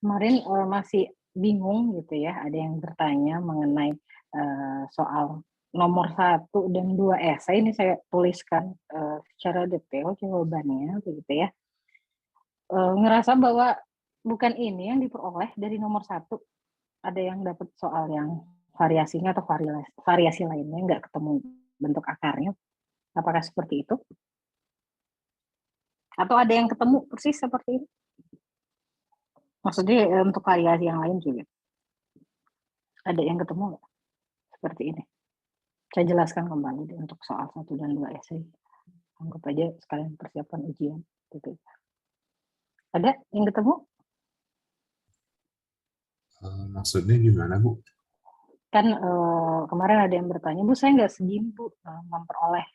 Kemarin masih bingung gitu ya, ada yang bertanya mengenai soal nomor 1 dan 2 esai. Ini saya tuliskan secara detail jawabannya begitu ya. Ngerasa bahwa bukan ini yang diperoleh dari nomor 1, ada yang dapat soal yang variasinya atau variasi lainnya nggak ketemu bentuk akarnya. Apakah seperti itu? Atau ada yang ketemu persis seperti ini? Maksudnya untuk variasi yang lain juga ada yang ketemu nggak seperti ini? Saya jelaskan kembali untuk soal 1 dan 2 esai. Anggap aja sekalian persiapan ujian gitu. Ada yang ketemu? Maksudnya gimana, Bu? Kan kemarin ada yang bertanya, Bu, saya nggak segini, Bu, memperoleh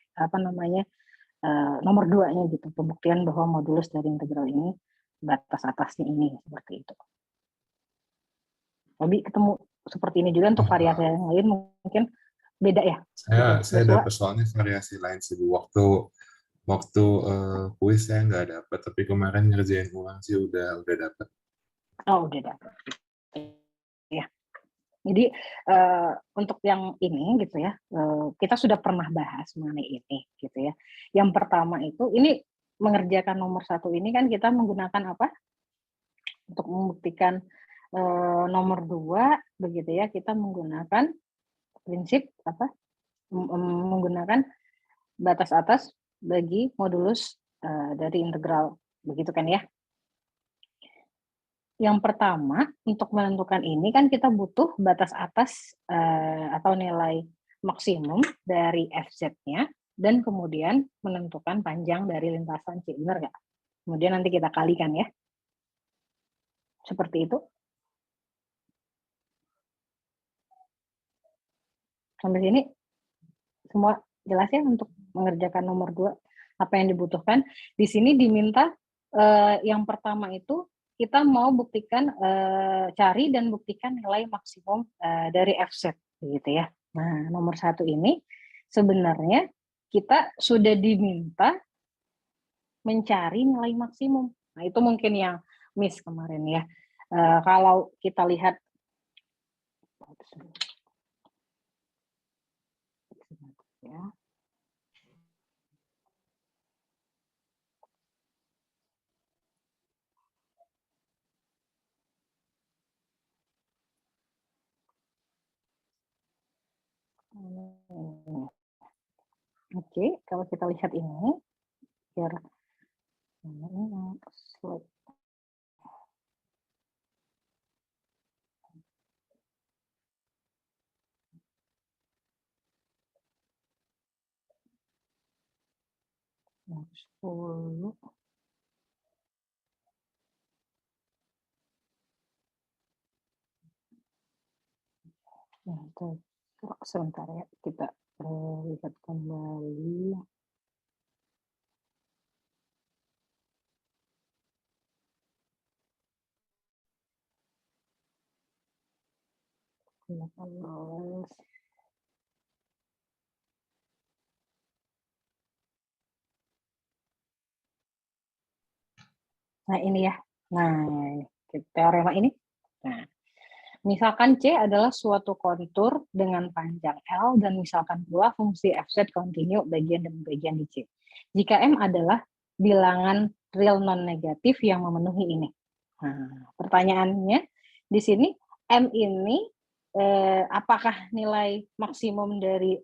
nomor 2-nya gitu, pembuktian bahwa modulus dari integral ini batas atasnya ini, seperti itu. Tapi ketemu seperti ini juga untuk variasi yang lain mungkin beda ya? Saya dapat soalnya variasi lain sih, Bu. Waktu kuis saya nggak dapat, tapi kemarin ngerjain ulang sih udah dapat. Oh, udah dapat. Ya. Jadi untuk yang ini gitu ya, kita sudah pernah bahas mengenai ini gitu ya. Yang pertama itu, ini mengerjakan nomor 1 ini kan kita menggunakan apa? Untuk membuktikan nomor 2 begitu ya, kita menggunakan prinsip apa? Menggunakan batas atas bagi modulus dari integral, begitu kan ya? Yang pertama, untuk menentukan ini kan kita butuh batas atas atau nilai maksimum dari FZ-nya, dan kemudian menentukan panjang dari lintasan C, benar nggak? Kemudian nanti kita kalikan ya. Seperti itu. Sampai sini semua jelas ya untuk mengerjakan nomor 2, apa yang dibutuhkan. Di sini diminta yang pertama itu kita mau buktikan, cari dan buktikan nilai maksimum dari FZ gitu ya. Nah, nomor 1 ini sebenarnya kita sudah diminta mencari nilai maksimum. Nah, itu mungkin yang miss kemarin ya. Kalau kita lihat ya. Oke, kalau kita lihat ini, biar slide. Yang 10. Sebentar ya, kita lihat kembali. Nah ini ya, nah teorema ini. Nah, misalkan C adalah suatu kontur dengan panjang L dan misalkan pula fungsi FZ kontinu bagian demi bagian di C. Jika M adalah bilangan real non-negatif yang memenuhi ini. Nah, pertanyaannya di sini M ini apakah nilai maksimum dari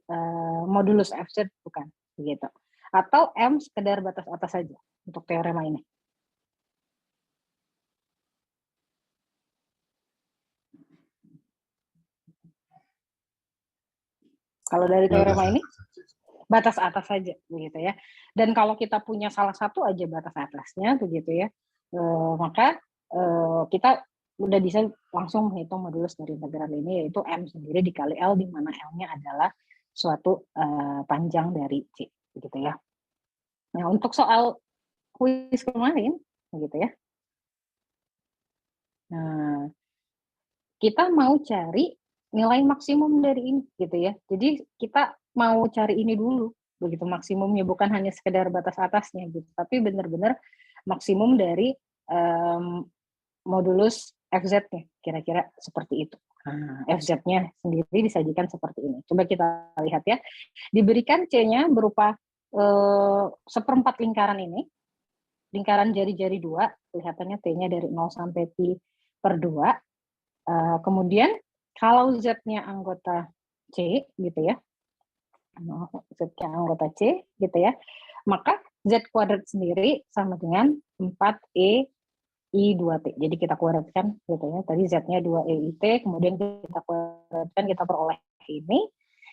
modulus FZ? Bukan, begitu. Atau M sekedar batas atas saja untuk teorema ini? Kalau dari teorema ini batas atas saja begitu ya. Dan kalau kita punya salah satu aja batas atasnya begitu ya, maka kita udah bisa langsung menghitung modulus dari integral ini, yaitu M sendiri dikali L, di mana L-nya adalah suatu panjang dari C begitu ya. Nah, untuk soal kuis kemarin begitu ya. Nah, kita mau cari nilai maksimum dari ini gitu ya. Jadi kita mau cari ini dulu begitu maksimumnya, bukan hanya sekedar batas atasnya gitu, tapi benar-benar maksimum dari modulus FZ-nya, kira-kira seperti itu. Nah, FZ-nya sendiri disajikan seperti ini. Coba kita lihat ya. Diberikan C-nya berupa seperempat lingkaran ini, lingkaran jari-jari 2, kelihatannya T-nya dari 0 sampai pi per 2. Kemudian kalau Z-nya anggota C gitu ya, Z-nya anggota C gitu ya, maka Z kuadrat sendiri sama dengan 4E I2T. Jadi kita kuadratkan gitu ya. Tadi Z-nya 2EIT, kemudian kita kuadratkan, kita peroleh ini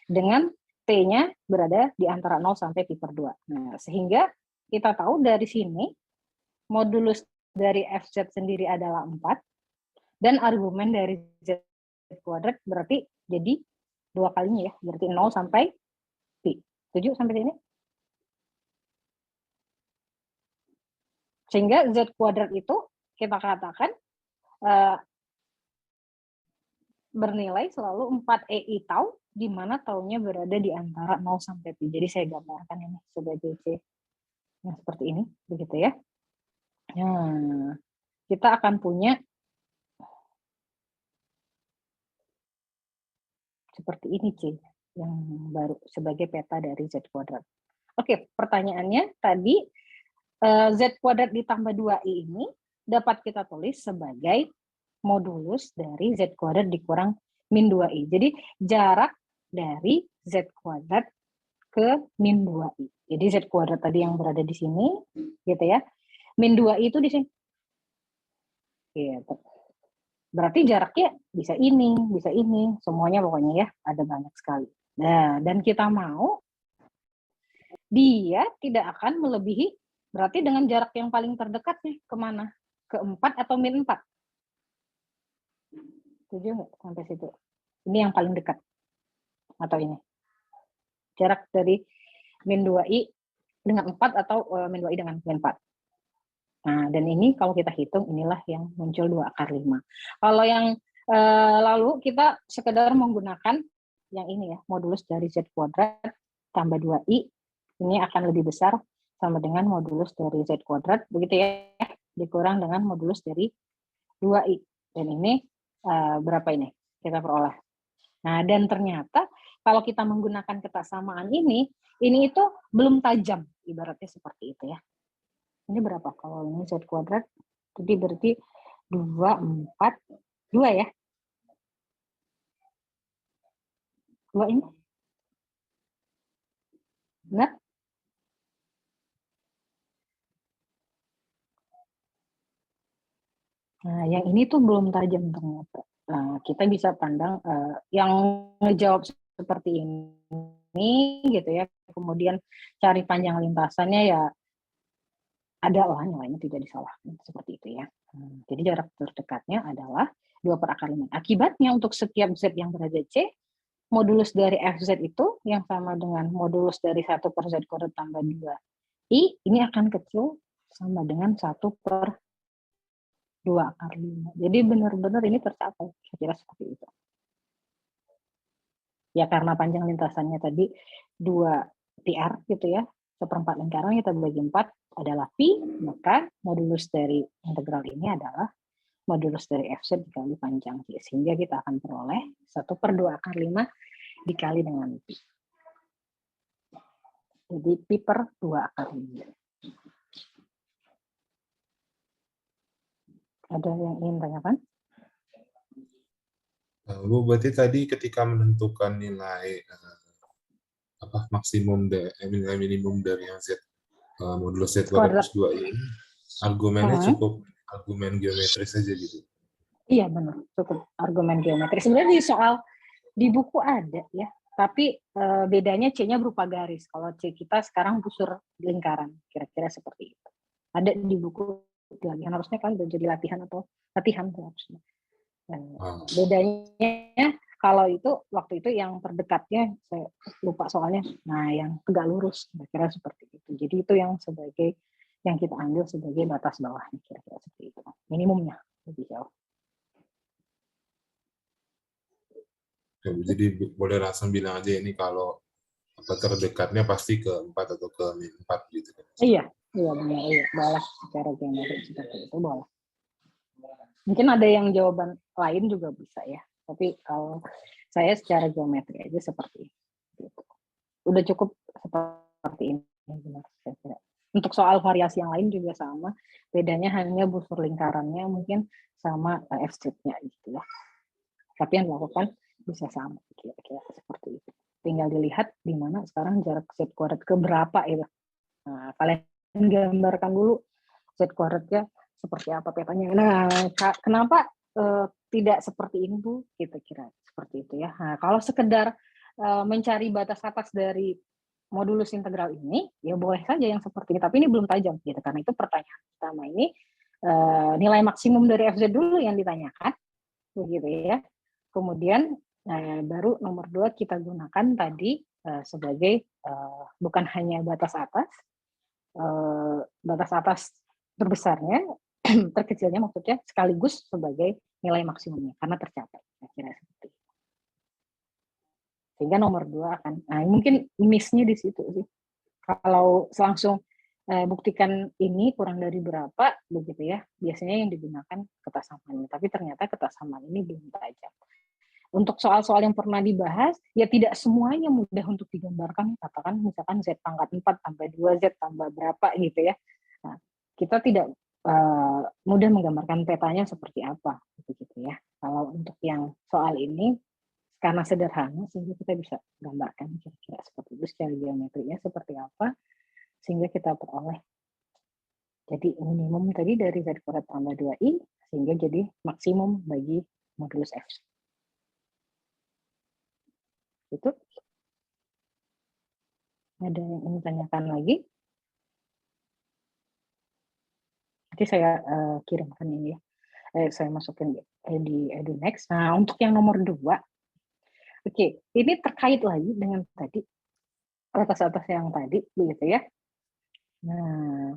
dengan T-nya berada di antara 0 sampai pi per 2. Nah, sehingga kita tahu dari sini modulus dari FZ sendiri adalah 4 dan argumen dari Z kuadrat berarti jadi 2 kalinya ya, berarti 0 sampai pi. 7 sampai sini? Sehingga Z kuadrat itu kita katakan bernilai selalu 4EI tau, di mana taunya berada di antara 0 sampai pi. Jadi saya gambarkan ini sebagai C yang seperti ini, begitu ya. Nah, kita akan punya seperti ini C yang baru sebagai peta dari Z kuadrat. Oke, pertanyaannya tadi Z kuadrat ditambah 2I ini dapat kita tulis sebagai modulus dari Z kuadrat dikurang min 2I. Jadi jarak dari Z kuadrat ke min 2I. Jadi Z kuadrat tadi yang berada di sini, gitu ya. Min 2I itu di sini. Gitu. Berarti jaraknya bisa ini, semuanya pokoknya ya, ada banyak sekali. Nah, dan kita mau dia tidak akan melebihi, berarti dengan jarak yang paling terdekat nih, kemana? Ke 4 atau min 4? Setuju nggak sampai situ? Ini yang paling dekat. Atau ini? Jarak dari min 2i dengan 4 atau min 2i dengan min 4. Nah, dan ini kalau kita hitung, inilah yang muncul 2 × 5. Kalau yang lalu kita sekedar menggunakan yang ini ya, modulus dari Z kuadrat tambah 2i, ini akan lebih besar sama dengan modulus dari Z kuadrat, begitu ya, dikurang dengan modulus dari 2i. Dan ini berapa ini? Kita peroleh. Nah, dan ternyata kalau kita menggunakan kesamaan ini itu belum tajam, ibaratnya seperti itu ya. Ini berapa? Kalau ini Z kuadrat, jadi berarti 2, 4, 2 ya? 2 ini? Benar? Nah, yang ini tuh belum tajam ternyata. Nah, kita bisa pandang yang ngejawab seperti ini gitu ya, kemudian cari panjang lintasannya ya ada lah, nilainya tidak disalahkan seperti itu ya. Jadi jarak terdekatnya adalah 2/5. Akibatnya untuk setiap Z yang berada C, modulus dari FZ itu yang sama dengan modulus dari 1 per Z kuadrat tambah 2I, ini akan kecil sama dengan 1/2/5. Jadi benar-benar ini tercapai, kira-kira seperti itu. Ya karena panjang lintasannya tadi 2 PR gitu ya, seperempat lingkaran kita bagi 4 adalah pi, maka modulus dari integral ini adalah modulus dari FZ dikali panjang pi. Sehingga kita akan peroleh 1/2/5 dikali dengan pi. Jadi pi per 2/5. Ada yang ingin tanyakan? Bu, berarti tadi ketika menentukan nilai maksimum nilai minimum dari yang Z modulus Z kuadrat plus 2 ini, argumennya cukup argumen geometris saja gitu. Iya benar, cukup argumen geometris. Sebenarnya di soal di buku ada ya, tapi bedanya C-nya berupa garis. Kalau C kita sekarang busur lingkaran, kira-kira seperti itu. Ada di buku latihan, harusnya kan jadi latihan atau latihan harusnya. Bedanya kalau itu waktu itu yang terdekatnya saya lupa soalnya. Nah, yang tegak lurus kira-kira seperti itu. Jadi itu yang sebagai yang kita ambil sebagai batas bawahnya, kira-kira seperti itu. Minimumnya lebih jauh. Jadi boleh langsung bilang aja ini kalau terdekatnya pasti ke 4 atau ke min 4 gitu kan. Iya benar, iya boleh secara geometris seperti itu boleh. Mungkin ada yang jawaban lain juga bisa ya. Tapi kalau saya secara geometri aja seperti itu. Udah cukup seperti ini. Benar, saya kira. Untuk soal variasi yang lain juga sama. Bedanya hanya busur lingkarannya mungkin sama F-stripnya gitu ya. Tapi yang dilakukan bisa sama. Kira-kira seperti itu. Tinggal dilihat di mana sekarang jarak Z kuadrat ke berapa itu. Nah, kalian gambarkan dulu Z kuadratnya seperti apa petanya. Nah, kenapa tidak seperti ini Bu? Kira-kira seperti itu ya. Nah, kalau sekedar mencari batas atas dari modulus integral ini, ya boleh saja yang seperti ini. Tapi ini belum tajam, gitu. Karena itu pertanyaan pertama ini nilai maksimum dari FZ dulu yang ditanyakan, begitu ya. Kemudian baru nomor 2 kita gunakan tadi sebagai bukan hanya batas atas terbesarnya, terkecilnya maksudnya sekaligus sebagai nilai maksimumnya karena tercapai. Kira-kira seperti itu. Sehingga nomor 2 akan, mungkin miss-nya di situ sih. Kalau langsung buktikan ini kurang dari berapa, begitu ya, biasanya yang digunakan ketasamaan. Tapi ternyata ketasamaan ini belum tajam. Untuk soal-soal yang pernah dibahas, ya tidak semuanya mudah untuk digambarkan. Katakan misalkan Z pangkat 4 tambah 2, Z tambah berapa gitu ya. Nah, kita tidak mudah menggambarkan petanya seperti apa, gitu ya. Kalau untuk yang soal ini, karena sederhana, sehingga kita bisa gambarkan kira-kira seperti itu, secara geometrinya seperti apa, sehingga kita peroleh. Jadi minimum tadi dari Z kuadrat tambah 2I, sehingga jadi maksimum bagi modulus F. Itu. Ada yang ingin tanyakan lagi? Nanti saya kirimkan ini ya. Saya masukin di EduNext. Nah, untuk yang nomor 2, oke, ini terkait lagi dengan tadi, atas-atas yang tadi, begitu ya. Nah,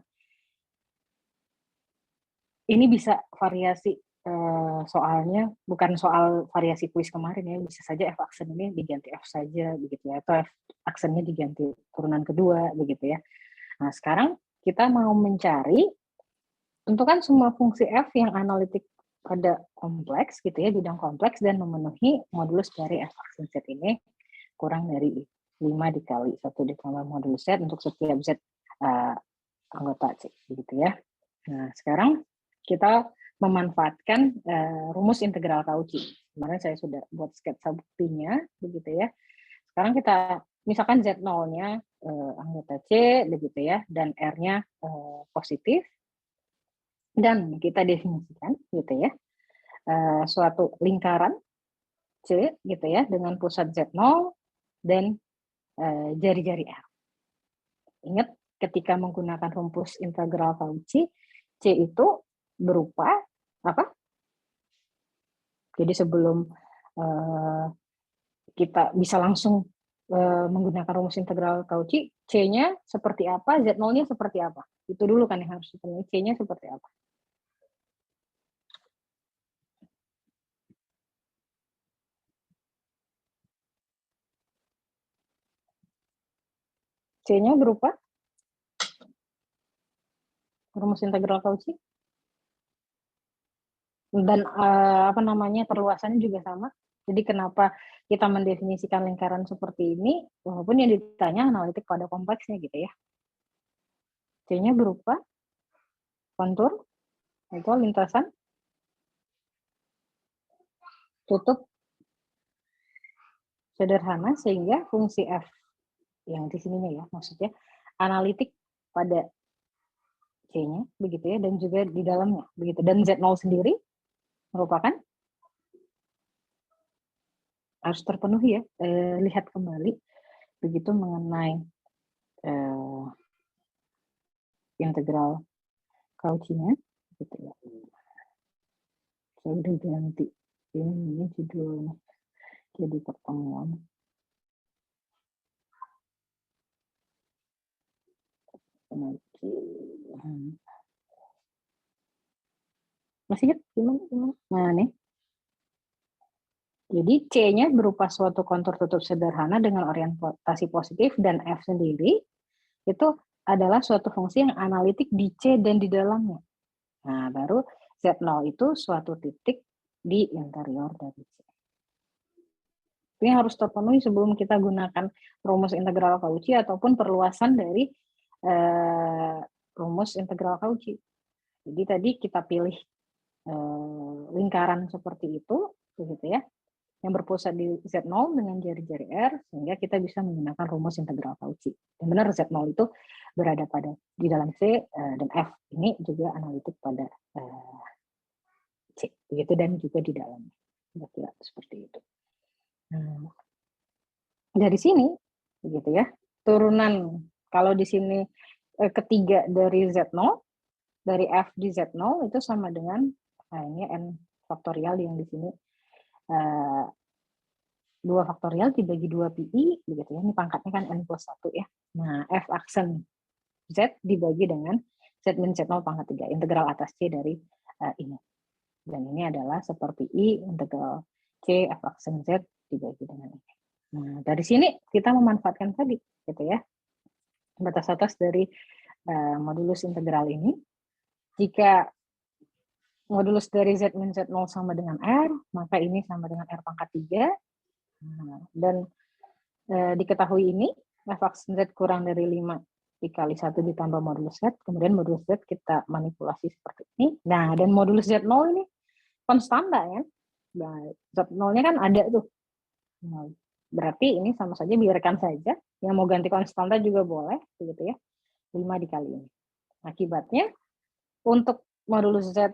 ini bisa variasi soalnya, bukan soal variasi kuis kemarin ya, bisa saja F aksen ini diganti F saja, begitu ya, atau F aksennya diganti turunan kedua, begitu ya. Nah, sekarang kita mau mencari, tentukan semua fungsi F yang analitik pada kompleks, gitu ya, bidang kompleks, dan memenuhi modulus dari F aksen Z ini kurang dari 5 dikali 1 ditambah modulus Z untuk setiap Z anggota C, begitu ya. Nah, sekarang kita memanfaatkan rumus integral Cauchy. Kemarin saya sudah buat sketsa buktinya, begitu ya. Sekarang kita, misalkan Z0-nya anggota C, begitu ya, dan R-nya positif, dan kita definisikan, gitu ya, suatu lingkaran C, gitu ya, dengan pusat Z0 dan jari-jari R. Ingat, ketika menggunakan rumus integral Cauchy, C itu berupa apa? Jadi sebelum kita bisa langsung menggunakan rumus integral Cauchy, C-nya seperti apa, Z0-nya seperti apa. Itu dulu kan yang harus dipenuhi, C-nya seperti apa. C-nya berupa rumus integral Cauchy. Dan perluasannya juga sama. Jadi kenapa kita mendefinisikan lingkaran seperti ini, walaupun yang ditanya analitik pada kompleksnya gitu ya. C-nya berupa kontur, itu lintasan, tutup sederhana, sehingga fungsi F yang di sininya ya, maksudnya analitik pada C-nya, begitu ya, dan juga di dalamnya, begitu. Dan Z0 sendiri merupakan harus terpenuhi ya. Lihat kembali begitu mengenai integral Cauchy-nya, gitu ya. Saya udah ganti ini judulnya jadi pertemuan. Masih ingat gimana? Nah nih. Jadi C-nya berupa suatu kontur tutup sederhana dengan orientasi positif, dan F sendiri itu adalah suatu fungsi yang analitik di C dan di dalamnya. Nah, baru Z0 itu suatu titik di interior dari C. Ini harus terpenuhi sebelum kita gunakan rumus integral Cauchy ataupun perluasan dari rumus integral Cauchy. Jadi tadi kita pilih lingkaran seperti itu, begitu ya, yang berpusat di Z0 dengan jari-jari R, sehingga kita bisa menggunakan rumus integral Cauchy. Dan benar Z0 itu berada di dalam C, dan F ini juga analitik pada C, begitu, dan juga di dalamnya. Kira-kira seperti itu. Nah, dari sini, begitu ya, turunan kalau di sini ketiga dari Z0, dari F di Z0 itu sama dengan ini N faktorial yang di sini 2 faktorial dibagi 2 pi, begitu ya. Ini pangkatnya kan N plus 1 ya. Nah, F aksen Z dibagi dengan Z min Z0 pangkat 3, integral atas C dari ini. Dan ini adalah seperti I integral C F aksen Z dibagi dengan ini. Nah, dari sini kita memanfaatkan tadi, gitu ya, batas atas dari modulus integral ini. Jika modulus dari Z min Z0 sama dengan R, maka ini sama dengan R pangkat 3. Nah, dan diketahui ini, F aksen Z kurang dari 5 dikali 1 ditambah modulus Z, kemudian modulus Z kita manipulasi seperti ini. Nah, dan modulus Z0 ini konstanta ya. Nah, Z0-nya kan ada tuh. Nah, berarti ini sama saja, biarkan saja. Yang mau ganti konstanta juga boleh, begitu ya. 5 dikali ini. Akibatnya, untuk modulus Z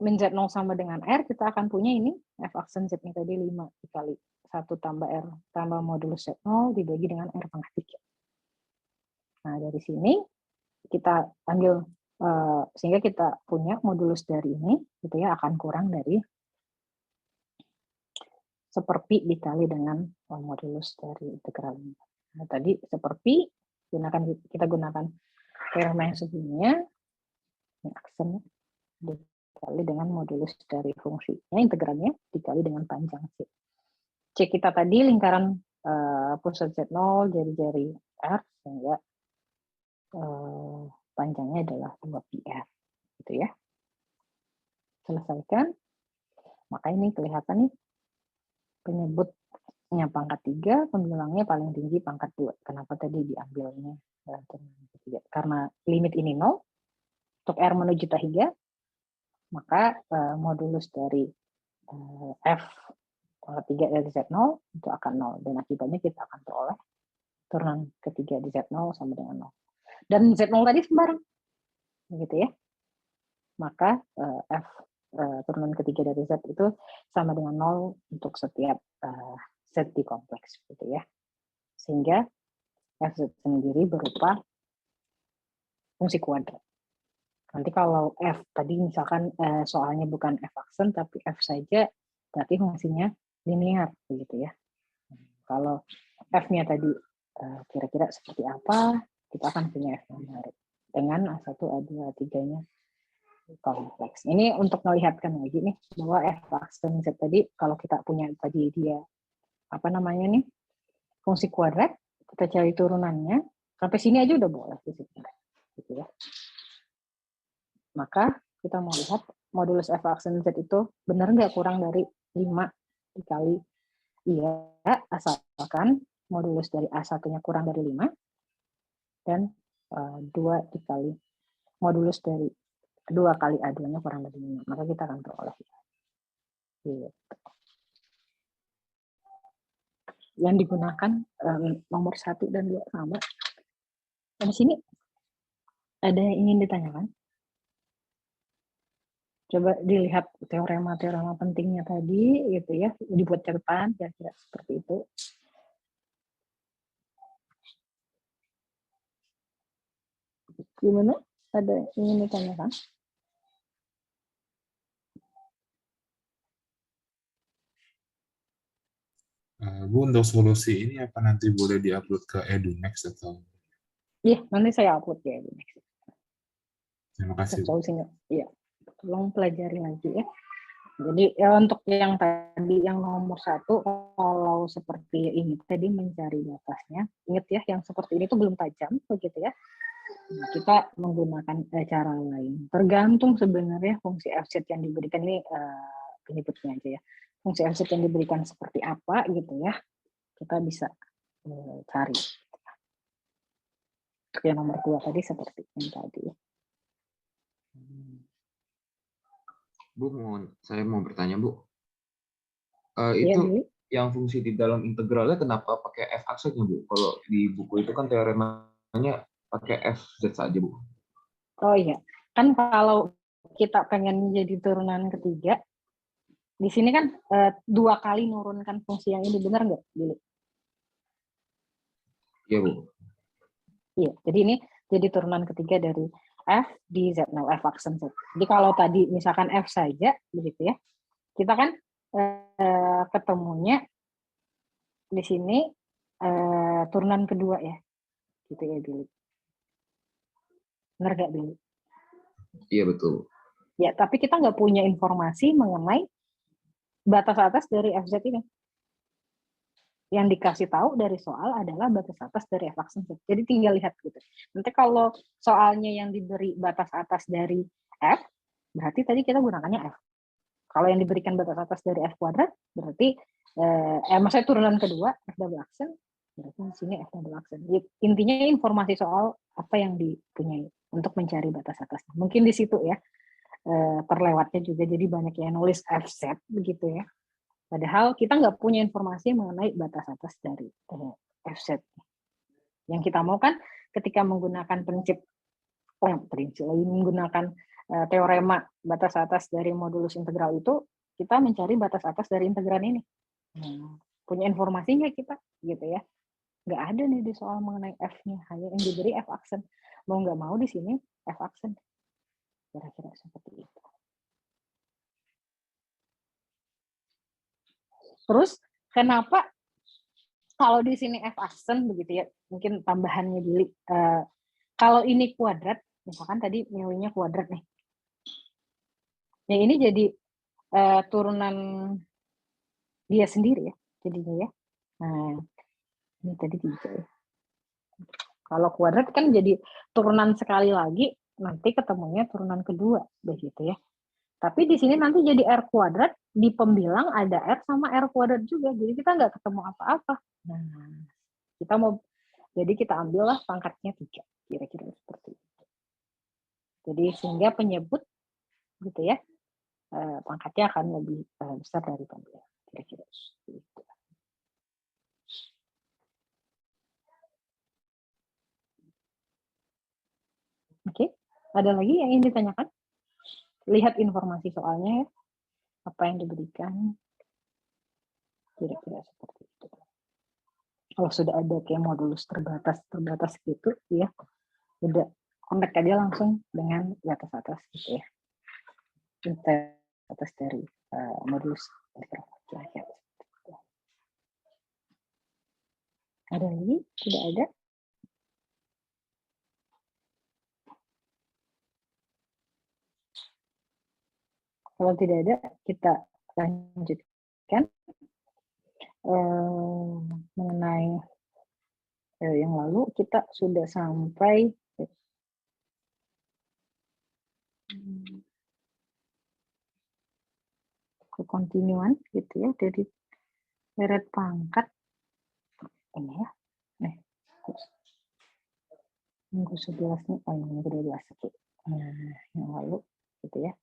min Z0 sama dengan R, kita akan punya ini, F aksen Z-nya tadi 5 dikali 1 tambah R tambah modulus Z0 dibagi dengan R pangkat 3. Nah, dari sini kita ambil, sehingga kita punya modulus dari ini, gitu ya, akan kurang dari seperti dikali dengan modulus dari integral ini. Nah, tadi seperti kita gunakan teorema yang sebelumnya, ini aksen dikali dengan modulus dari fungsinya, integralnya dikali dengan panjang C. C kita tadi lingkaran pusat Z0, jari-jari R, sehingga panjangnya adalah 2πr, gitu ya. Selesaikan, maka ini kelihatan nih, penyebutnya pangkat 3, penbilangnya paling tinggi pangkat 2. Kenapa tadi diambilnya ketiga? Karena limit ini 0, untuk R menuju T3, maka modulus dari F pangkat 3 dari Z0 itu akan 0. Dan akibatnya kita akan peroleh turunan ketiga di Z0 sama dengan 0. Dan Z0 tadi sembarang, begitu ya. Maka F turunan ketiga dari Z itu sama dengan 0 untuk setiap Z di kompleks, gitu ya. Sehingga Fz sendiri berupa fungsi kuadrat. Nanti kalau F tadi misalkan soalnya bukan F aksen tapi F saja, berarti fungsinya linear, begitu ya. Kalau F-nya tadi kira-kira seperti apa, kita akan punya F yang menarik dengan A1, A2, A3-nya kompleks. Ini untuk melihatkan lagi nih bahwa F aksen Z tadi, kalau kita punya tadi dia apa namanya nih, fungsi kuadrat, kita cari turunannya sampai sini aja udah boleh gitu ya. Maka kita mau lihat modulus F aksen Z itu benar nggak kurang dari 5 dikali iya, asalkan modulus dari A1-nya kurang dari 5 dan 2 dikali modulus dari 2 kali A2-nya kurang dari 5, maka kita akan peroleh gitu. Yang digunakan nomor 1 dan 2 sama. Dan di sini ada yang ingin ditanyakan? Coba dilihat teorema-teorema pentingnya tadi, gitu ya, dibuat catatan, kira-kira seperti itu. Gimana? Ada yang ingin ditanyakan? Bu, untuk solusi ini apa nanti boleh diupload ke EduNext atau? Iya, nanti saya upload ya. Terima kasih. Solusinya, iya. Tolong pelajari lagi ya. Jadi ya untuk yang tadi yang nomor 1, kalau seperti ini tadi mencari batasnya, ingat ya, yang seperti ini tuh belum tajam, begitu ya. Kita menggunakan cara lain. Tergantung sebenarnya fungsi FZ yang diberikan ini penyebutnya aja ya. Fungsi FZ yang diberikan seperti apa gitu ya. Kita bisa cari. Yang nomor 2 tadi seperti yang tadi. Bu, saya mau bertanya, Bu. Ya, Itu Bu. yang fungsi di dalam integralnya kenapa pakai f aksennya, Bu? Kalau di buku itu kan teoremanya pakai fz saja, Bu. Oh iya, kan kalau kita pengen jadi turunan ketiga, di sini kan 2 kali nurunkan fungsi yang ini, benar nggak, Billy? Iya, Bu. Iya, jadi ini jadi turunan ketiga dari f di z, nah f aksen z. Jadi kalau tadi misalkan f saja, begitu ya, kita kan ketemunya di sini turunan kedua ya, gitu ya, Billy. Benar nggak, Billy? Iya, betul. Ya, tapi kita nggak punya informasi mengenai batas atas dari FZ ini. Yang dikasih tahu dari soal adalah batas atas dari f aksen z. Jadi tinggal lihat gitu. Nanti kalau soalnya yang diberi batas atas dari f, berarti tadi kita gunakannya f. Kalau yang diberikan batas atas dari f kuadrat, berarti maksudnya turunan kedua f double aksen, berarti di sini f double aksen. Intinya informasi soal apa yang dipunyai untuk mencari batas atas. Mungkin di situ ya terlewatnya juga, jadi banyak yang nulis fz begitu ya. Padahal kita nggak punya informasi mengenai batas atas dari FZ. Yang kita mau kan ketika menggunakan menggunakan teorema batas atas dari modulus integral itu, kita mencari batas atas dari integran ini. Punya informasi nggak kita? Gitu ya. Nggak ada nih di soal mengenai F-nya, hanya yang diberi F aksen. Mau nggak mau di sini F aksen. Kira-kira seperti itu. Terus kenapa kalau di sini f aksen begitu ya, mungkin tambahannya Billy, kalau ini kuadrat, misalkan tadi nilainya kuadrat nih, ya ini jadi turunan dia sendiri ya, jadinya ya. Nah, ini tadi 3 ya. Kalau kuadrat kan jadi turunan sekali lagi, nanti ketemunya turunan kedua, begitu ya. Tapi di sini nanti jadi R kuadrat, di pembilang ada R sama R kuadrat juga. Jadi kita nggak ketemu apa-apa. Nah, jadi kita ambillah pangkatnya 3. Kira-kira seperti itu. Jadi sehingga penyebut gitu ya, pangkatnya akan lebih besar dari pembilang. Kira-kira seperti itu. Oke, ada lagi yang ingin ditanyakan? Lihat informasi soalnya ya, apa yang diberikan, kira-kira seperti itu. Kalau sudah ada kayak modulus terbatas gitu ya, udah kontak aja langsung dengan batas atas gitu ya. Atas dari modulus kira-kira. Ada lagi? Tidak ada? Kalau tidak ada, kita lanjutkan mengenai yang lalu. Kita sudah sampai ke kontinuan gitu ya, dari deret pangkat ini ya. Minggu 11 nih, minggu 12 oke. Nah, yang lalu gitu ya.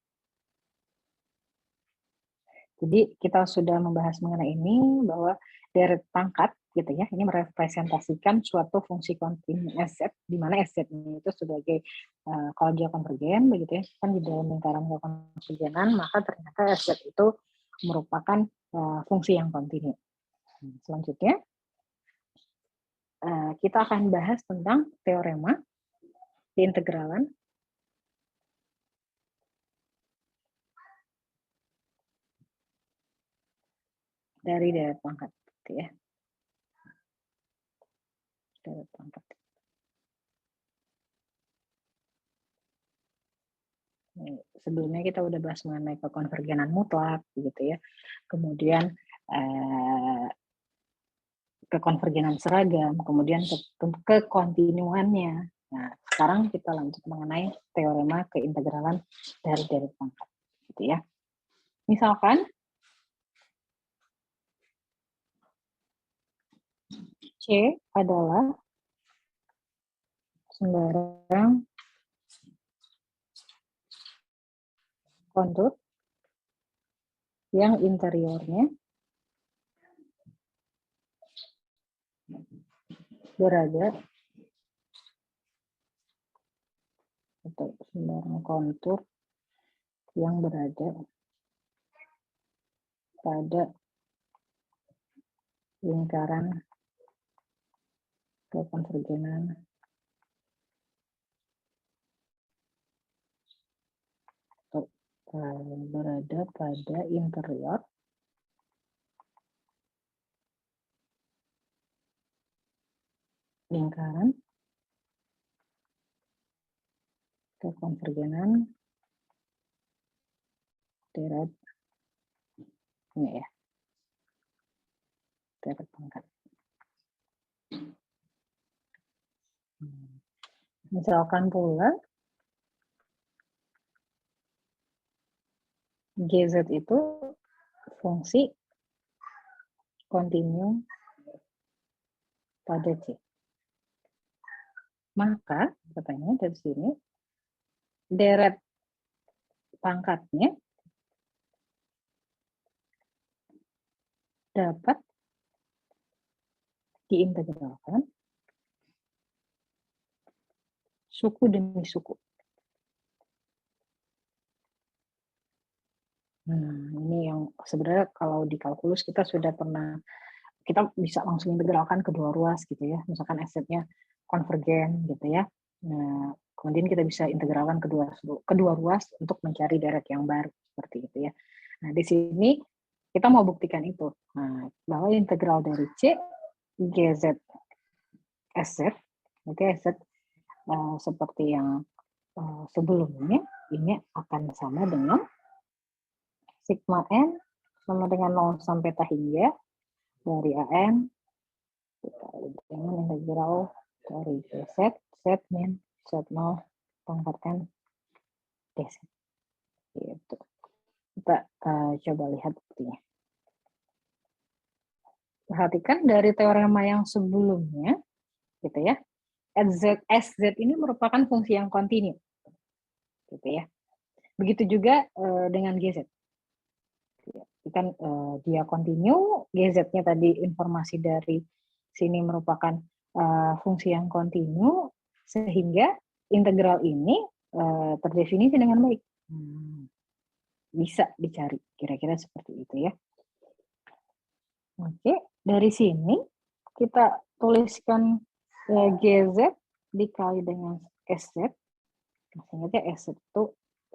Jadi kita sudah membahas mengenai ini, bahwa deret pangkat gitu ya, ini merepresentasikan suatu fungsi kontinu SZ, di mana SZ itu sebagai kalau dia konvergen begitu ya, kan di dalam lingkaran kekonvergenan, maka ternyata SZ itu merupakan fungsi yang kontinu. Selanjutnya kita akan bahas tentang teorema diintegralan dari deret pangkat gitu ya. Deret pangkat. Sebelumnya kita udah bahas mengenai kekonvergenan mutlak gitu ya. Kemudian kekonvergenan seragam, kemudian kekontinuannya Nah, sekarang kita lanjut mengenai teorema keintegralan dari deret pangkat, gitu ya. Misalkan C adalah sembarang kontur yang interiornya berada atau sembarang kontur yang berada pada lingkaran kekonvergenan atau berada pada interior lingkaran kekonvergenan deret ini ya, deret pangkat. Misalkan pula GZ itu fungsi kontinu pada C. Maka katanya dari sini deret pangkatnya dapat diintegralkan suku demi suku. Ini yang sebenarnya kalau di kalkulus kita sudah pernah, kita bisa langsung integralkan kedua ruas gitu ya. Misalkan SZ-nya konvergen gitu ya. Nah, kemudian kita bisa integralkan kedua ruas untuk mencari deret yang baru seperti itu ya. Nah, di sini kita mau buktikan itu. Nah, bahwa integral dari C GZ SZ, oke, SZ seperti yang sebelumnya, ini akan sama dengan sigma N sama dengan 0 sampai T hingga dari AN dikali dengan integral dari DZ, Z min, Z0 pangkat N DZ. Gitu. Kita coba lihat buktinya. Perhatikan dari teorema yang sebelumnya, gitu ya, SZ ini merupakan fungsi yang kontinu, gitu ya. Begitu juga dengan GZ. Kan dia kontinu, GZ-nya tadi informasi dari sini merupakan fungsi yang kontinu, sehingga integral ini terdefinisi dengan baik. Bisa dicari, kira-kira seperti itu ya. Oke, dari sini kita tuliskan GZ dikali dengan SZ. Sehingga SZ itu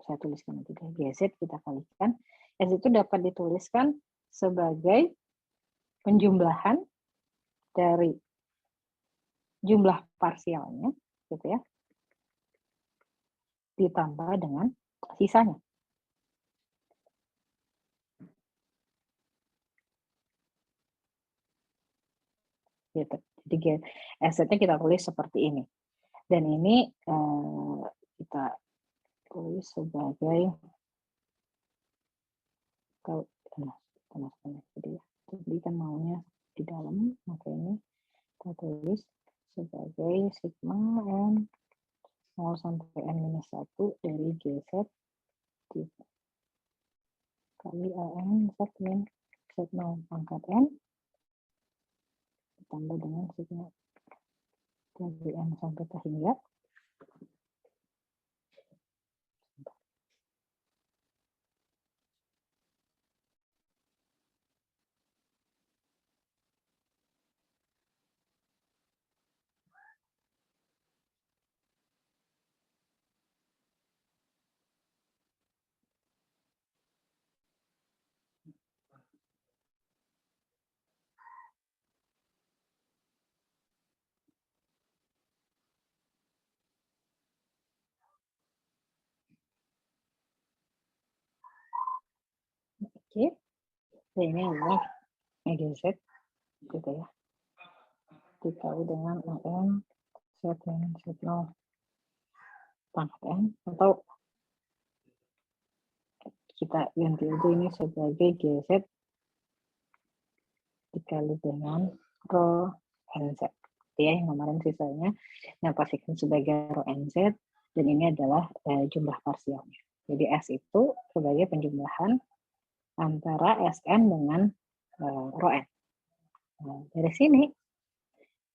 saya tuliskan nanti deh, GZ kita kalikan. SZ itu dapat dituliskan sebagai penjumlahan dari jumlah parsialnya, gitu ya, ditambah dengan sisanya. Gitu. Jadi SZ-nya kita tulis seperti ini. Dan ini kita tulis sebagai jadi kan maunya di dalam, maka ini kita tulis sebagai sigma N 0 sampai N-1 dari GZ kali AN Z min Z0 pangkat N ditambah dengan sigma dari N sampai T hingga oke. Ini adalah GZ gitu ya, dikali dengan AN Z min Z0 pangkat N, atau kita ganti aja ini sebagai GZ dikali dengan rho NZ. Ya, yang kemarin sisanya yang pastikan sebagai rho NZ, dan ini adalah jumlah parsialnya. Jadi S itu sebagai penjumlahan antara Sn dengan rho N. Nah, dari sini,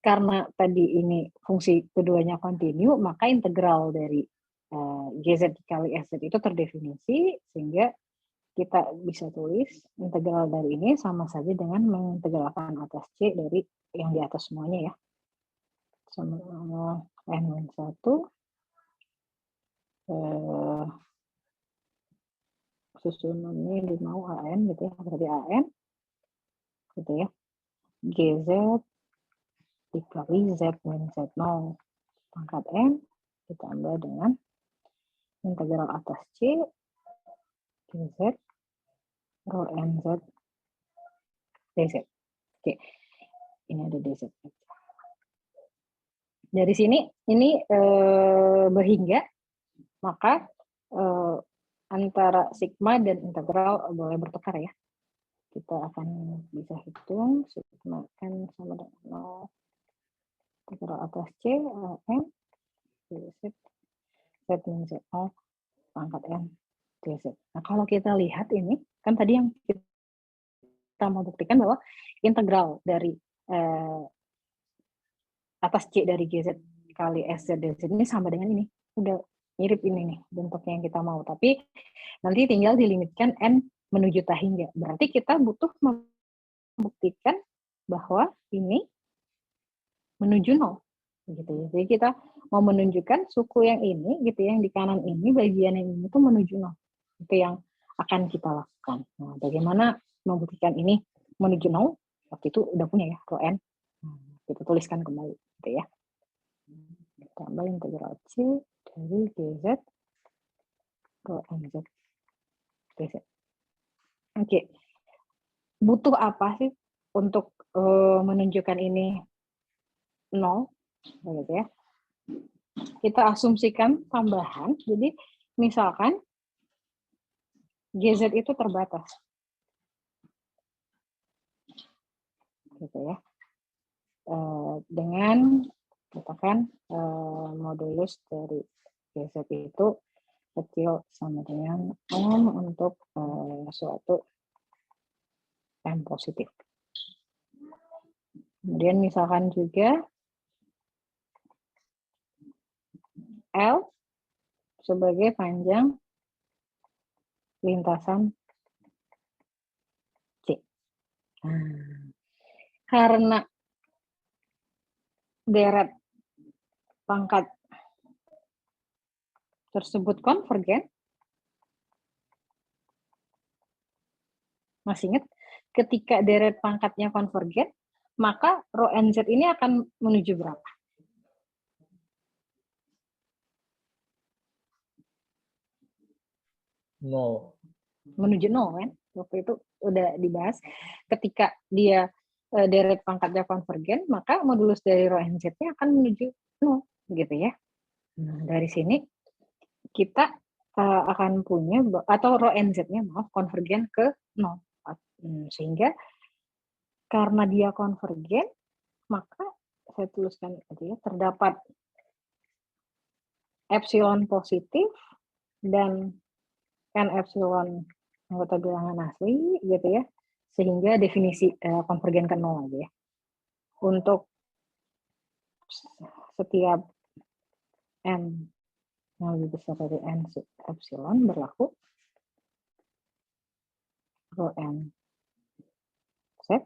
karena tadi ini fungsi keduanya kontinu, maka integral dari GZ dikali SZ itu terdefinisi, sehingga kita bisa tulis integral dari ini sama saja dengan mengintegralkan atas C dari yang di atas semuanya ya. Sama N-1 susunannya di mau AN gitu ya, berarti AN gitu ya, GZ dikali Z min Z0 pangkat N ditambah dengan integral atas C GZ rho NZ DZ. Oke, ini ada DZ. Dari sini ini berhingga, maka antara sigma dan integral boleh bertukar ya. Kita akan bisa hitung sigma n sama dengan 0 integral atas C n dz z min z0 pangkat n dz. Nah, kalau kita lihat ini kan tadi yang kita mau buktikan bahwa integral dari atas C dari GZ kali SZ DZ ini sama dengan ini. Udah mirip ini nih bentuknya yang kita mau. Tapi nanti tinggal dilimitkan N menuju tak hingga. Berarti kita butuh membuktikan bahwa ini menuju 0. Gitu ya. Jadi kita mau menunjukkan suku yang ini, gitu ya, yang di kanan ini, bagian yang ini tuh menuju 0. Itu yang akan kita lakukan. Nah, bagaimana membuktikan ini menuju 0? Waktu itu udah punya ya, rho N. Kita tuliskan kembali, gitu ya. Tambah integral C dari GZ rho NZ DZ. Oke. Butuh apa sih untuk menunjukkan ini 0? Gitu ya. Kita asumsikan tambahan. Jadi misalkan GZ itu terbatas. Gitu ya. Dengan katakan modulus dari GZ itu kecil sama dengan untuk suatu M positif. Kemudian misalkan juga L sebagai panjang lintasan C. Karena deret pangkat tersebut konvergen, masih ingat? Ketika deret pangkatnya konvergen, maka rho NZ ini akan menuju berapa? Nol. Menuju 0 kan? Waktu itu udah dibahas. Ketika dia deret pangkatnya konvergen, maka modulus dari rho NZ-nya akan menuju 0, gitu ya. Nah, dari sini kita akan punya, atau rho NZ-nya maaf, konvergen ke 0. Sehingga karena dia konvergen, maka saya tuliskan aja ya, terdapat epsilon positif dan n epsilon anggota bilangan asli, gitu ya, sehingga definisi konvergen ke 0 aja ya. Untuk setiap n yang lebih besar dari n epsilon berlaku rho n z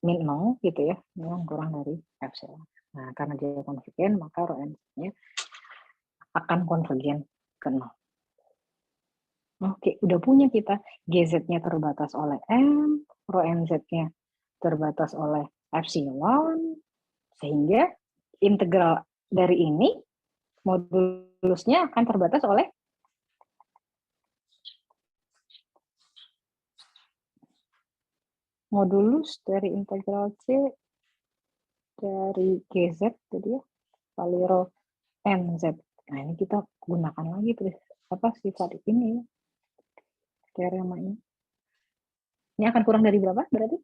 min 0 gitu ya, yang kurang dari epsilon. Nah, karena dia konvergen, maka rho n-nya akan konvergen ke 0. Oke, udah punya kita. GZ-nya terbatas oleh M, rho NZ-nya terbatas oleh epsilon, sehingga integral dari ini, modulusnya akan terbatas oleh modulus dari integral C dari GZ tadi ya, kali rho NZ Nah, ini kita gunakan lagi sifat ini, teorema ini. Ini akan kurang dari berapa berarti?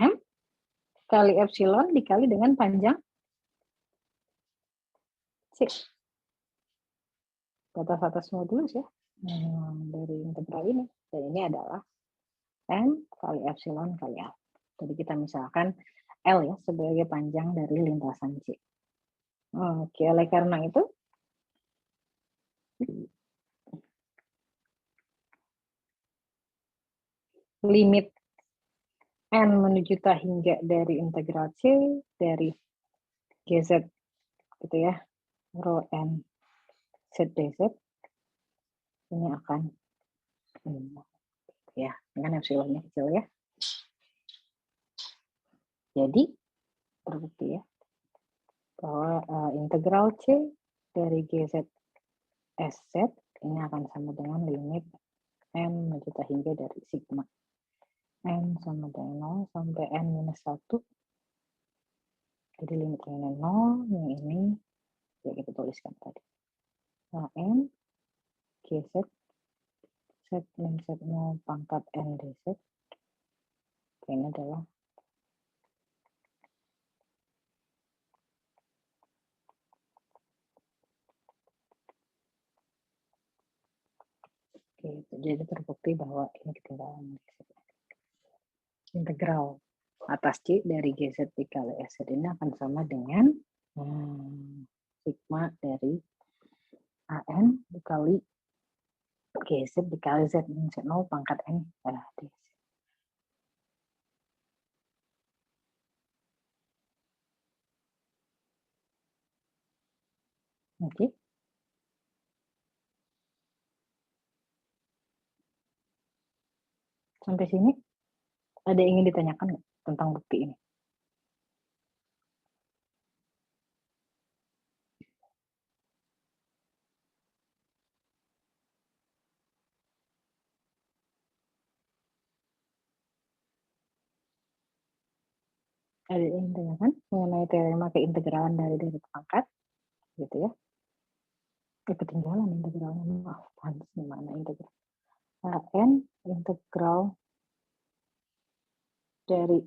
M kali epsilon dikali dengan panjang C. Batas-batas modulus ya. Dari integral ini. Dan ini adalah M kali epsilon kali L. Jadi kita misalkan L ya sebagai panjang dari lintasan C. Oke, oleh karena itu limit N menuju T hingga dari integral C dari GZ gitu ya, rho N Z dz ini akan ya, dengan epsilonnya kecil ya. Jadi terbukti ya bahwa integral C dari GZ SZ ini akan sama dengan limit N menuju T hingga dari sigma N sama dengan 0 sampai N minus 1. Jadi limitnya 0, yang ini ya kita tuliskan tadi. N GZ Z min Z0 pangkat N dz. Ini adalah jadi terbukti bahwa ini ketinggalan integral atas C dari GZ dikali SZ ini akan sama dengan sigma dari AN dikali GZ dikali Z min Z0 pangkat N dz. Oke. Sampai sini ada yang ingin ditanyakan nggak tentang bukti ini? Ada yang ingin ditanyakan mengenai teorema keintegralan dari deret pangkat, gitu ya? Ketinggalan integralnya, maaf, pantas di mana integral? N integral dari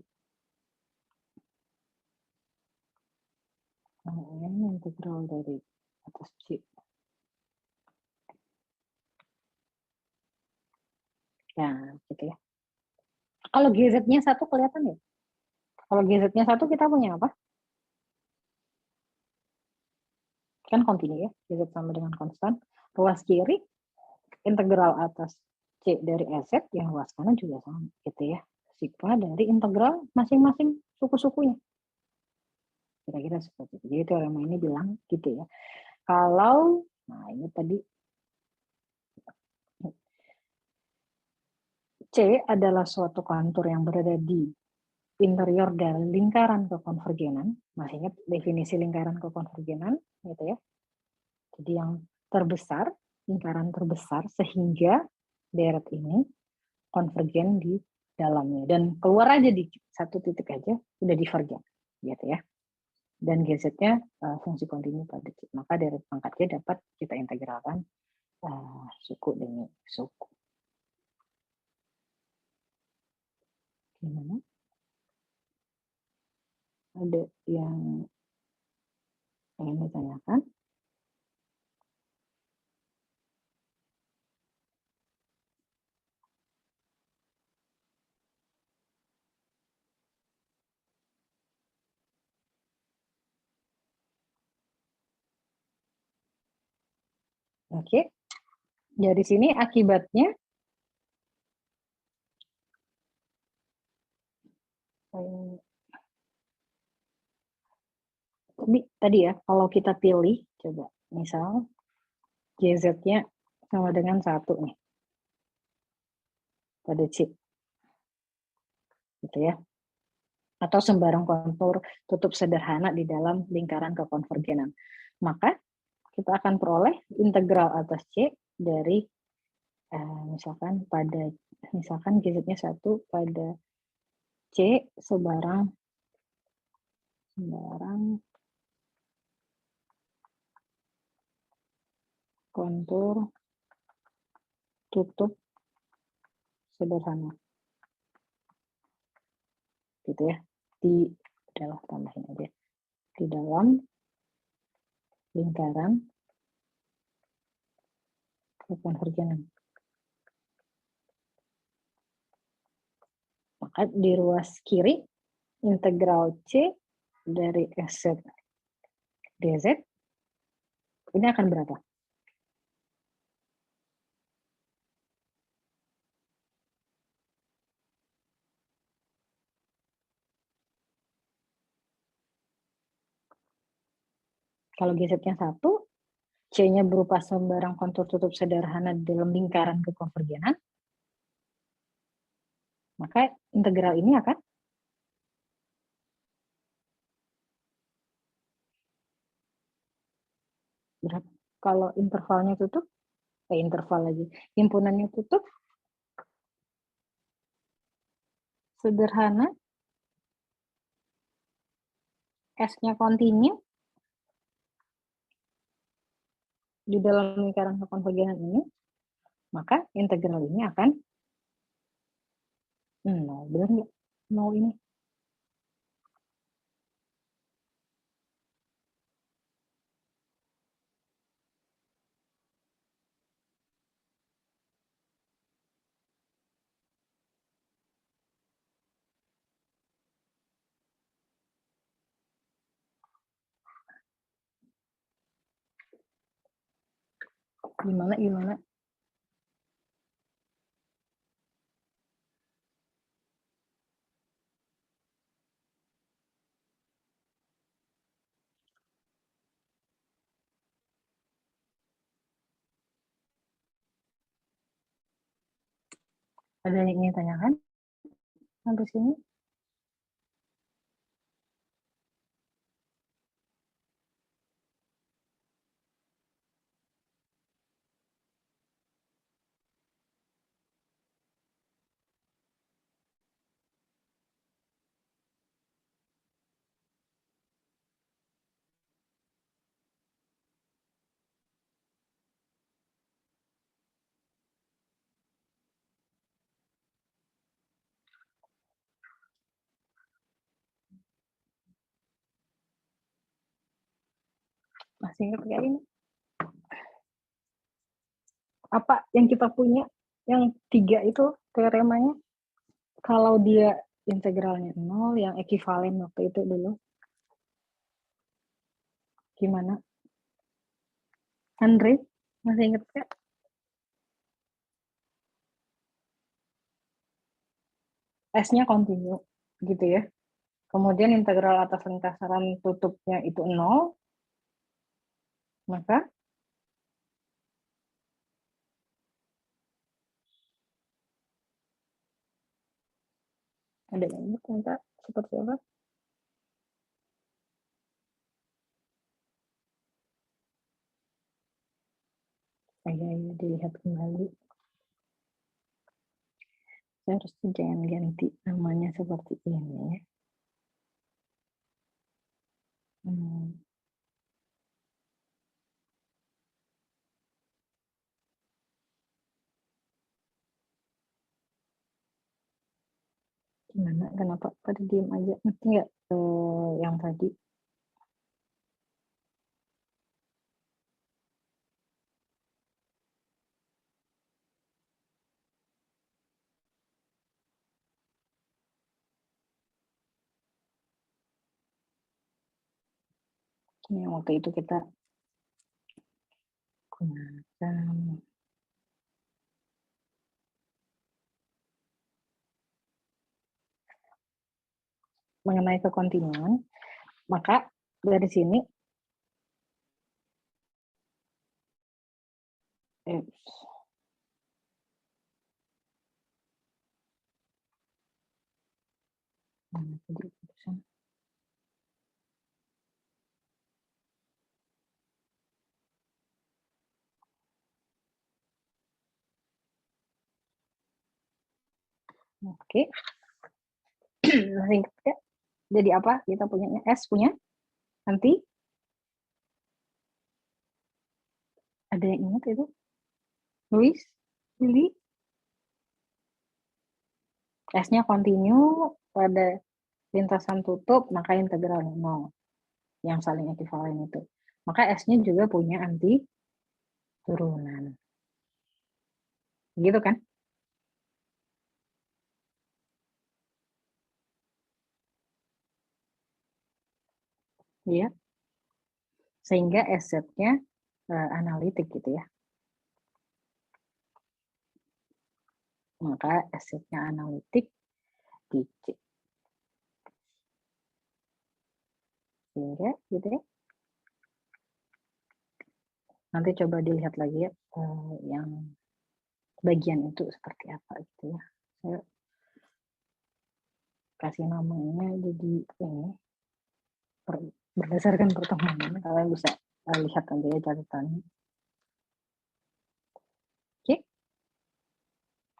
N integral dari atas C. Nah, gitu ya. Kalau GZ-nya 1 kelihatan ya? Kalau GZ-nya 1 kita punya apa? Kan kontinu ya, GZ sama dengan konstan. Ruas kiri, integral atas C dari SZ, yang ruas kanan juga sama, gitu ya. Sigma dari integral masing-masing suku-sukunya. Kira-kira seperti itu. Jadi teorema ini bilang gitu ya. Kalau, nah ini tadi, C adalah suatu kontur yang berada di interior dari lingkaran kekonvergenan. Masih ingat definisi lingkaran kekonvergenan, gitu ya. Jadi yang terbesar, lingkaran terbesar, sehingga deret ini konvergen di dalamnya. Dan keluar aja di satu titik aja, udah divergen, gitu ya. Dan GZ-nya fungsi kontinu pada C. Maka deret pangkat C dapat kita integralkan suku demi suku. Gimana? Ada yang ingin ditanyakan? Oke, dari sini akibatnya tadi ya, kalau kita pilih, coba misal GZ-nya sama dengan 1 nih, pada C, gitu ya. Atau sembarang kontur tutup sederhana di dalam lingkaran kekonvergenan. Maka kita akan peroleh integral atas C dari misalkan GZ-nya 1 pada C sebarang kontur tutup sederhana. Gitu ya. Adalah tambahin aja. Di dalam lingkaran kekonvergenan. Maka di ruas kiri, integral C dari SZ dz, ini akan berapa? Kalau GZ-nya 1, C-nya berupa sembarang kontur tutup sederhana dalam lingkaran kekonvergenan, maka integral ini akan berapa? Kalau intervalnya tutup, interval lagi, himpunannya tutup, sederhana, S-nya kontinu, di dalam lingkaran kekonvergenan ini, maka integral ini akan 0. Benar nggak? 0 ini. Gimana? Ada yang ingin tanyakan sampai sini? Masih ingat kayak ini? Apa yang kita punya, yang 3 itu teoremanya, kalau dia integralnya 0, yang ekivalen waktu itu dulu. Gimana? Andre, masih ingat nggak? S-nya kontinu, gitu ya. Kemudian integral atas lingkaran tutupnya itu 0, maka ada yang ingat ternyata seperti apa? Ayo dilihat kembali. Saya harus jangan ganti namanya seperti ini. Gimana? Kenapa pada diem aja? Ngerti nggak yang tadi? Ini yang waktu itu kita gunakan. Mengenai kekontinuan, maka dari sini oke. Jadi apa? Kita punya S punya nanti ada Ada yang ingat itu? Luis? Lili? S-nya continue pada lintasan tutup, maka integral 0. Yang saling ekivalen itu. Maka S-nya juga punya anti turunan. Gitu kan? Iya. Sehingga SZ-nya analitik gitu ya. Maka SZ-nya analitik di C. Sehingga gitu ya. Nanti coba dilihat lagi ya yang bagian itu seperti apa gitu ya. Saya kasih namanya jadi ini berdasarkan pertemuan ini, kalian bisa lihat nanti ya catatannya. Oke,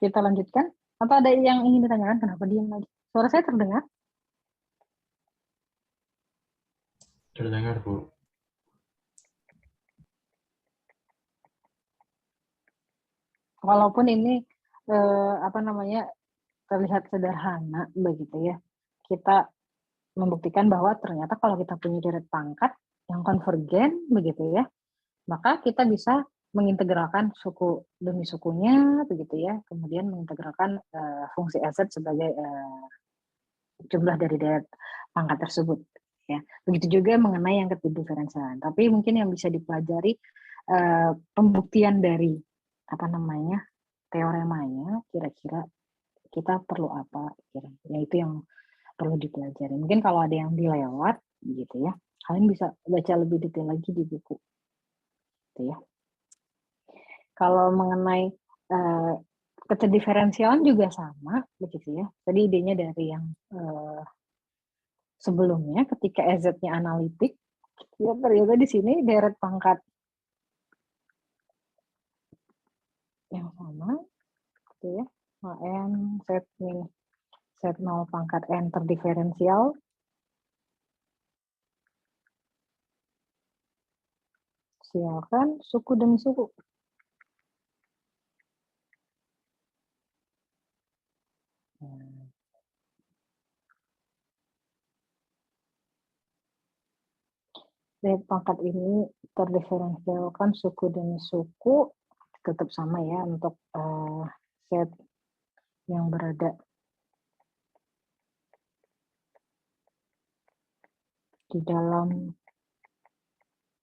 kita lanjutkan. Apa ada yang ingin ditanyakan? Kenapa diam lagi? Suara saya terdengar? Terdengar, Bu. Walaupun ini apa namanya terlihat sederhana begitu ya, kita membuktikan bahwa ternyata kalau kita punya deret pangkat yang konvergen begitu ya, maka kita bisa mengintegralkan suku demi sukunya begitu ya, kemudian mengintegralkan fungsi SZ sebagai jumlah dari deret pangkat tersebut ya. Begitu juga mengenai yang ketidakdiferensialan. Tapi mungkin yang bisa dipelajari pembuktian dari apa namanya teoremanya, kira-kira kita perlu apa, kira-kira itu yang perlu dipelajari. Mungkin kalau ada yang dilewat gitu ya, kalian bisa baca lebih detail lagi di buku gitu ya. Kalau mengenai ketidakdiferensialan juga sama begitu ya. Tadi idenya dari yang sebelumnya ketika EZ-nya analitik, ya ternyata di sini deret pangkat yang sama gitu ya. N set 0 pangkat N terdiferensial silakan suku demi suku. Dari pangkat ini terdiferensialkan suku demi suku tetap sama ya untuk set yang berada di dalam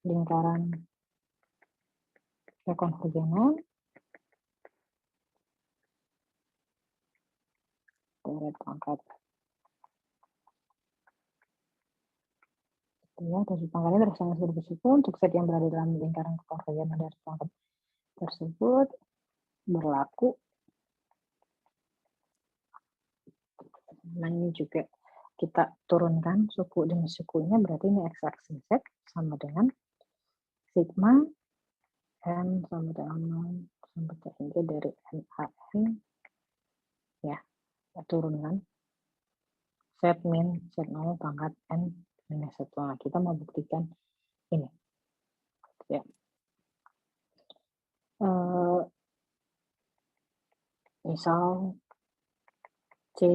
lingkaran rekonvergenan deret pangkat ya, dari pangkatnya tersama sebagai suku untuk set yang berada dalam lingkaran rekonvergenan dari pangkat tersebut berlaku. Nah ini juga kita turunkan suku demi sukunya, berarti ini x-aksis Z sama dengan sigma N sama dengan 0 sampai ke dari NaN ya, turunkan set min set 0 pangkat N minus 1. Nah, kita mau buktikan ini ya. Misal C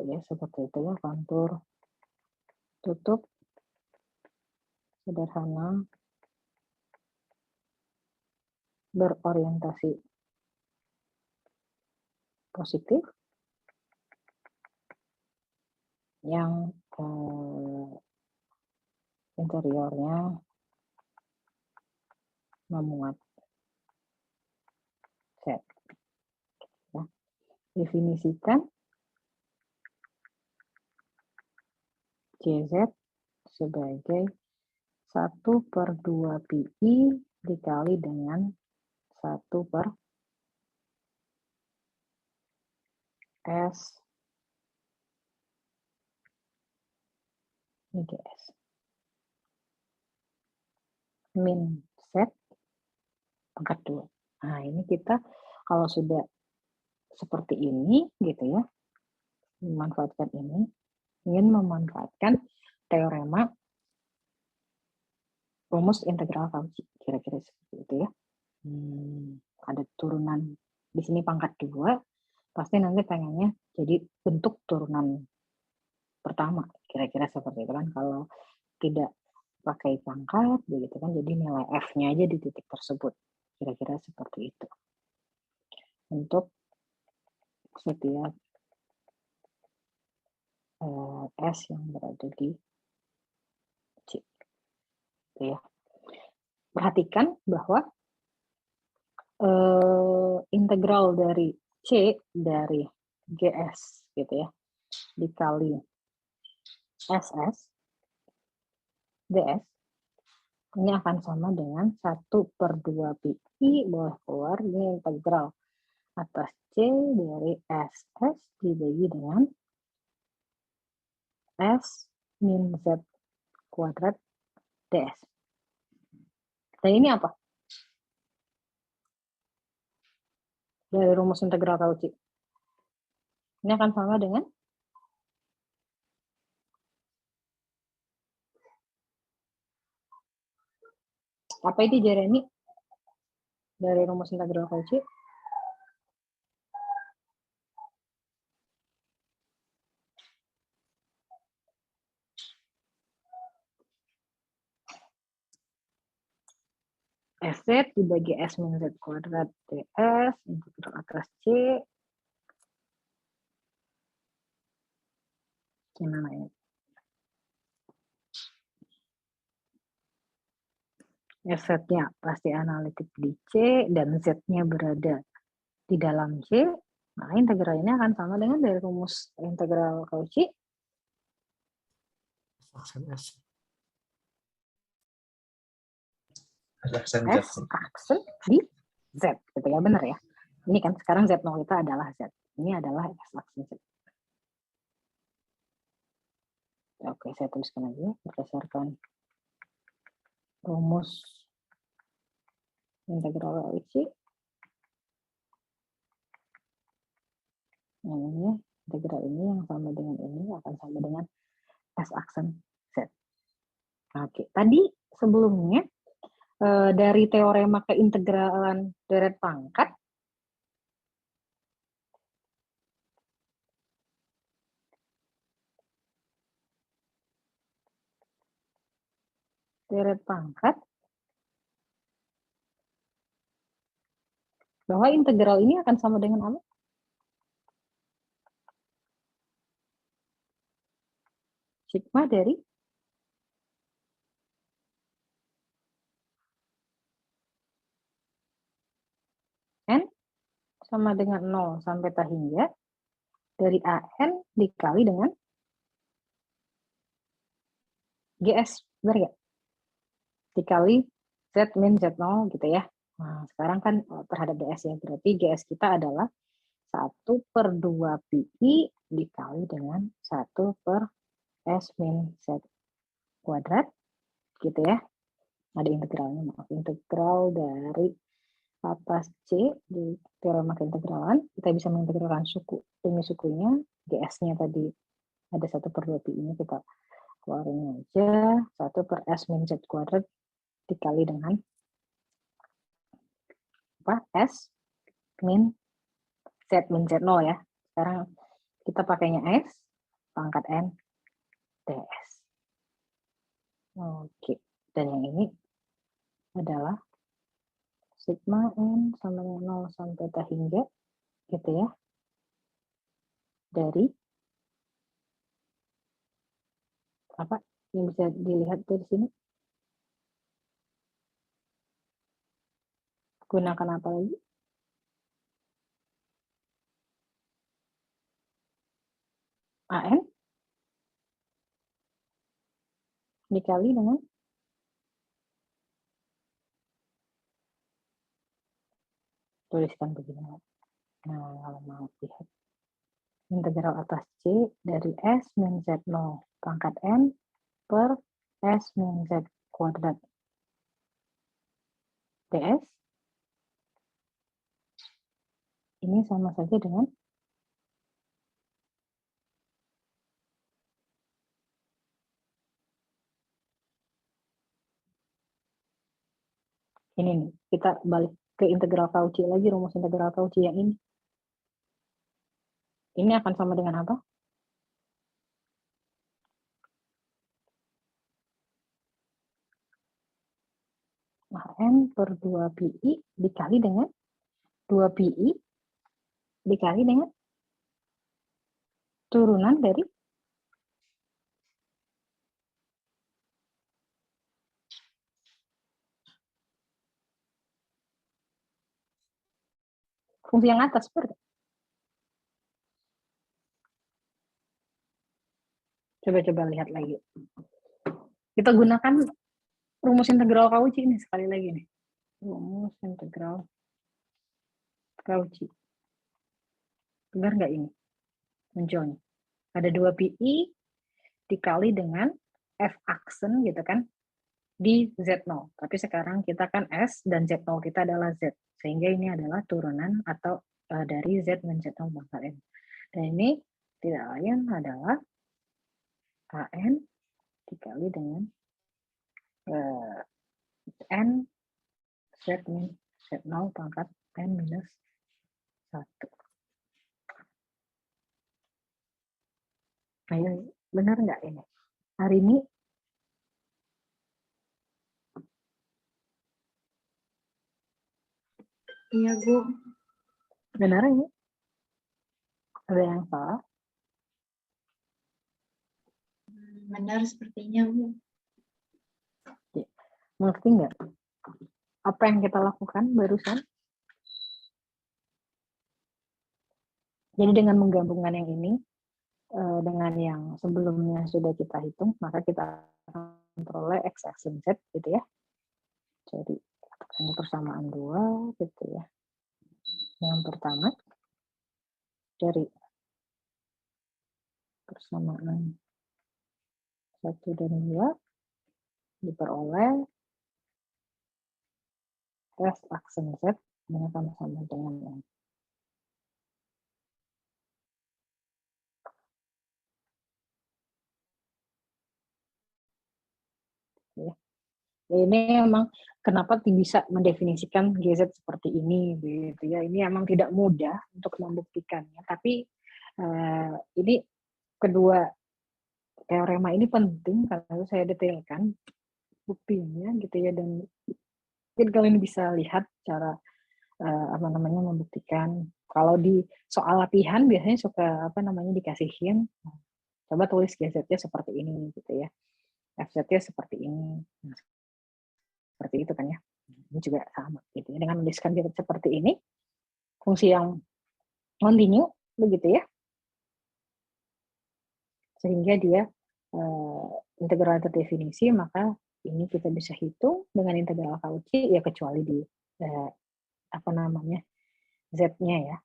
ya seperti itu ya, kontur tutup sederhana berorientasi positif yang interiornya memuat set ya. Definisikan CZ sebagai 1/2 PI dikali dengan 1/S IGS min set pangkat 2. Nah ini kita kalau sudah seperti ini gitu ya, memanfaatkan ini, ingin memanfaatkan teorema rumus integral Cauchy, kira-kira seperti itu ya. ada turunan di sini pangkat 2, pasti nanti pengennya jadi bentuk turunan pertama, kira-kira seperti itu kan. Kalau tidak pakai pangkat, begitu kan, jadi nilai F-nya aja di titik tersebut. Kira-kira seperti itu. Untuk setiap S yang berada di C. Gitu ya. Perhatikan bahwa integral dari C dari GS gitu ya dikali SS DS ini akan sama dengan 1/2 pi bawah keluar ini integral atas C dari SS dibagi dengan S min Z kuadrat DS. Dan ini apa? Dari rumus integral Cauchy. Ini akan sama dengan apa itu Jeremy? Dari rumus integral Cauchy. SZ dibagi S min Z kuadrat DS integral atas C. Gimana ini? Z-nya pasti analitik di C dan Z-nya berada di dalam C. Nah, integral ini akan sama dengan dari rumus integral Cauchy. S aksen di Z, gitu ya, benar ya. Ini kan sekarang Z0 kita adalah Z. Ini adalah S aksen Z. Oke, saya tuliskan aja berdasarkan rumus integral Cauchy. Ini integral ini yang sama dengan ini akan sama dengan S aksen Z. Oke, tadi sebelumnya dari teorema keintegralan deret pangkat, bahwa integral ini akan sama dengan apa? Sigma dari N sama dengan 0 sampai tak hingga dari AN dikali dengan GS, benar nggak? Dikali Z min Z0 gitu ya. Nah, sekarang kan terhadap DS ya, berarti GS kita adalah 1/2 pi dikali dengan 1/S min Z kuadrat, gitu ya. Ada integralnya, maaf. Integral dari atas C di teorema keintegralan, kita bisa mengintegralkan suku demi sukunya, GS-nya tadi ada 1/2 pi ini kita keluarin aja, 1/S min Z kuadrat dikali dengan apa? S min Z0 ya. Sekarang kita pakainya S pangkat N DS. Oke, dan yang ini adalah sigma N sama dengan 0 sampai tak hingga gitu ya. Dari apa yang bisa dilihat dari sini? Gunakan apa lagi? AN dikali dengan tuliskan begini. Nah, kalau mau lihat integral atas C dari S min Z0 pangkat N per S min Z kuadrat DS ini sama saja dengan ini nih, kita balik ke integral Cauchy lagi, rumus integral Cauchy yang ini. Ini akan sama dengan apa? N per 2PI dikali dengan 2PI dikali dengan turunan dari fungsi yang atas. Seperti. Coba-coba lihat lagi. Kita gunakan rumus integral Cauchy ini sekali lagi nih. Rumus integral Cauchy. Benar nggak ini? Munculnya. Ada 2PI dikali dengan F aksen gitu kan di Z0. Tapi sekarang kita kan S dan Z0 kita adalah Z. Sehingga ini adalah turunan atau dari Z dan Z0 pangkat N. Dan ini tidak lain adalah AN dikali dengan N Z0 pangkat N minus 1. Ayo, benar nggak ini? Hari ini Iya, Bu. benar ini? Ada yang salah? Benar sepertinya, Bu. Mengerti nggak? Apa yang kita lakukan barusan? Jadi dengan menggabungkan yang ini dengan yang sebelumnya sudah kita hitung, maka kita akan memperoleh X aksen Z gitu ya. Jadi ini persamaan 2 gitu ya. Yang pertama dari persamaan 1 dan 2 diperoleh X aksen Z yang sama dengan yang ya. Ini memang kenapa bisa mendefinisikan GZ seperti ini gitu ya. Ini memang tidak mudah untuk membuktikannya, tapi ini kedua teorema ini penting karena saya detailkan buktinya gitu ya, dan mungkin kalian bisa lihat cara membuktikan. Kalau di soal latihan biasanya suka dikasihin coba tulis GZ-nya seperti ini gitu ya. FZ-nya seperti ini. Nah, seperti itu kan ya. Ini juga sama gitu ya. Dengan menuliskan GZ seperti ini, fungsi yang kontinu begitu ya. Sehingga dia integral terdefinisi, maka ini kita bisa hitung dengan integral Cauchy ya, kecuali di Z-nya ya,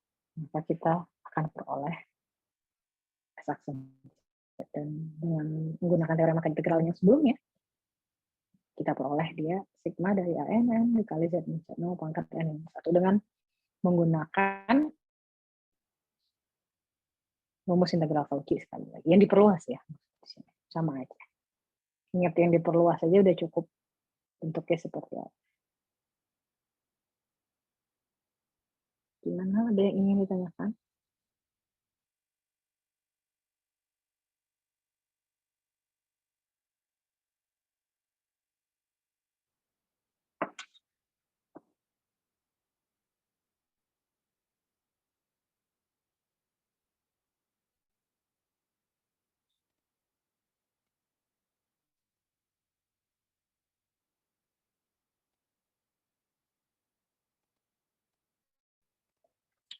maka kita akan peroleh S aksen. Dan dengan menggunakan teorema integralnya sebelumnya, kita peroleh dia sigma dari ANN dikali Z minus 0 pangkat N minus 1 dengan menggunakan rumus integral Cauchy sekali lagi. Yang diperluas ya, sama aja. Ingat yang diperluas saja udah cukup bentuknya seperti apa. Gimana, ada yang ingin ditanyakan?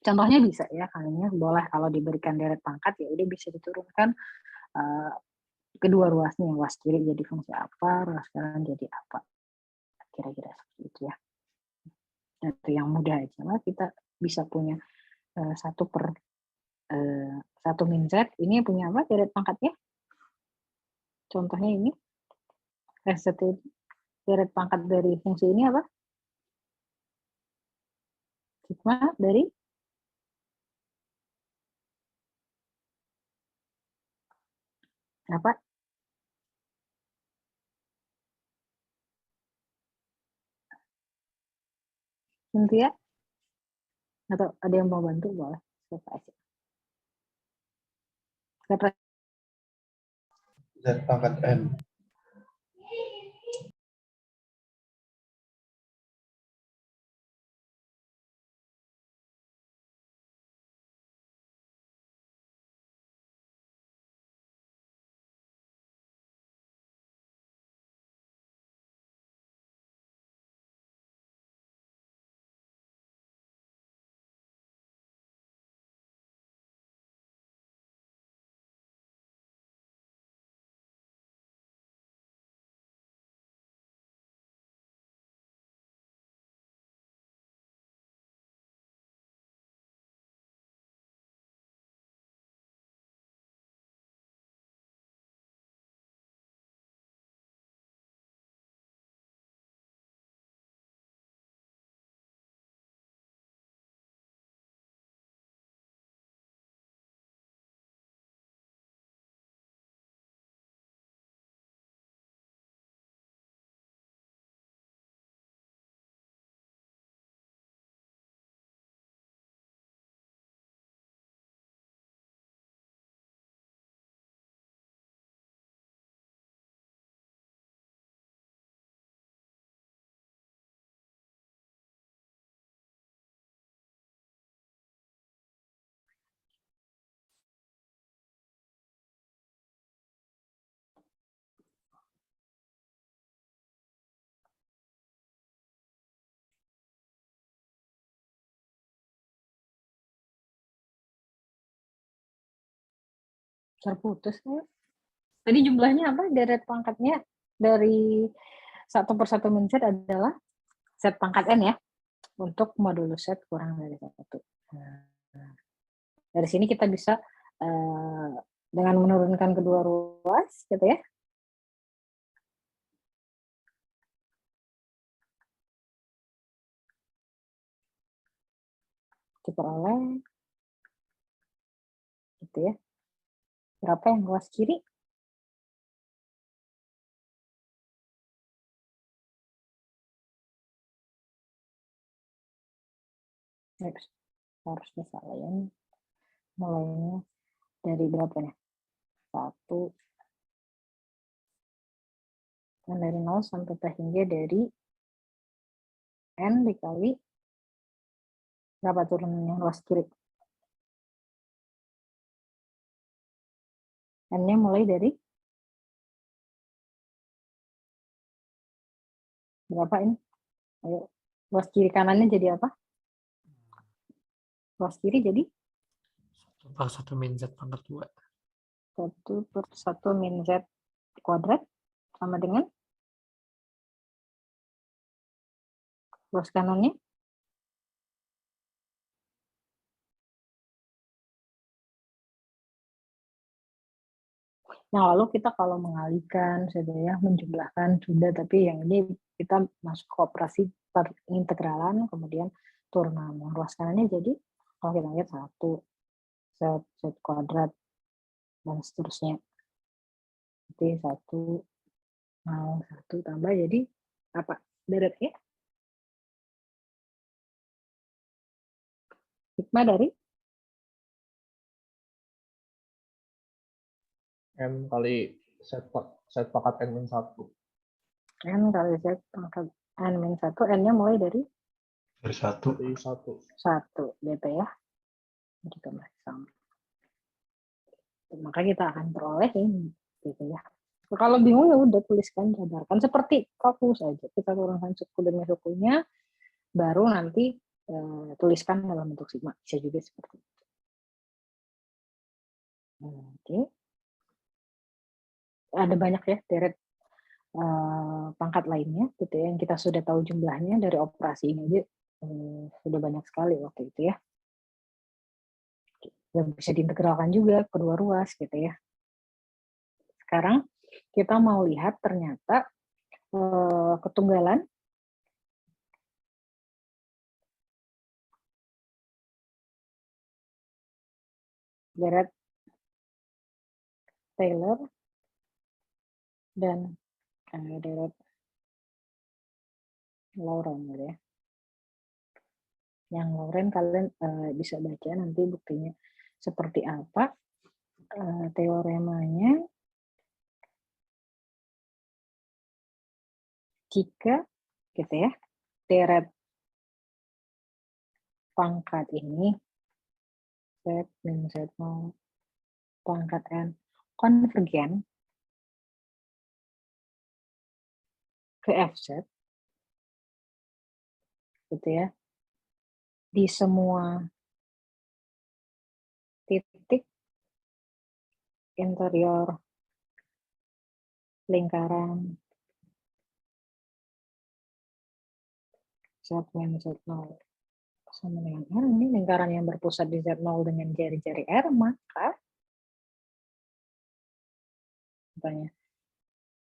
Contohnya bisa ya, kayaknya boleh kalau diberikan deret pangkat ya udah bisa diturunkan kedua ruasnya, ruas kiri jadi fungsi apa, ruas kanan jadi apa, kira-kira seperti itu ya. Dari yang mudah aja lah kita bisa punya 1 per 1 min Z, ini punya apa deret pangkatnya? Contohnya ini deret pangkat dari fungsi ini apa? Sigma dari apa? Cynthia? Atau ada yang mau bantu boleh. Siapa aja. Siapa? Z pangkat N. Terputus ya. Tadi jumlahnya apa? Deret pangkatnya dari 1/1 min Z adalah Z pangkat N ya. Untuk modulus Z kurang dari 1. Nah, dari sini kita bisa dengan menurunkan kedua ruas gitu ya. Diperoleh gitu ya. Berapa yang ruas kiri? Harus bisa ya. Mulainya dari berapa nih? 1. Dan dari 0 sampai hingga dari N dikali berapa turunnya ruas kiri? N-nya mulai dari berapa ini? Ayo, ruas kiri kanannya jadi apa? Ruas kiri jadi 1/1 min Z pangkat 2. 1/1 min Z kuadrat sama dengan ruas kanannya nah lalu kita kalau mengalihkan sudah ya menjumlahkan sudah, tapi yang ini kita masuk ke operasi perintegralan kemudian turunan ruas kanannya jadi kalau kita lihat 1 Z kuadrat dan seterusnya. Jadi 1 mau 1 tambah jadi apa? Deretnya? Sigma dari M kali Z pangkat N min 1. N kali Z pangkat N min 1, N-nya mulai dari Dari 1. Dari 1. 1 gitu ya. Jadi kembali sama. Maka kita akan peroleh ini gitu ya. Kalau bingung ya udah tuliskan, jabarkan seperti kalkulus saja. Kita turunkan suku demi sukunya, baru nanti tuliskan dalam bentuk sigma. Bisa juga seperti itu. Oke. Ada banyak ya deret pangkat lainnya gitu ya, yang kita sudah tahu jumlahnya dari operasi ini aja sudah banyak sekali waktu itu ya. Yang bisa diintegralkan juga kedua ruas gitu ya. Sekarang kita mau lihat ternyata ketunggalan deret Taylor dan deret Lauren gitu ya. Yang Lauren kalian bisa baca nanti buktinya seperti apa. Teoremanya jika gitu ya, deret pangkat ini Z min Z0 pangkat N konvergen ke FZ gitu ya, di semua titik interior lingkaran Z min Z0 sama dengan R, ini lingkaran yang berpusat di Z0 dengan jari-jari R, maka katanya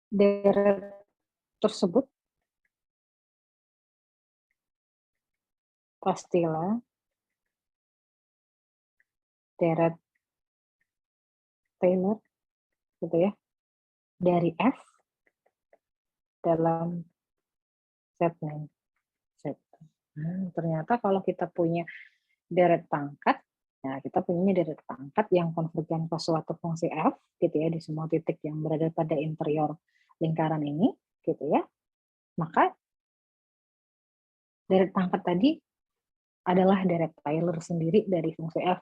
deret tersebut pastilah deret Taylor gitu ya, dari F dalam Z min Z. Ternyata kalau kita punya deret pangkat, nah kita punya deret pangkat yang konvergen ke suatu fungsi F gitu ya, di semua titik yang berada pada interior lingkaran ini gitu ya, maka deret pangkat tadi adalah deret Taylor sendiri dari fungsi F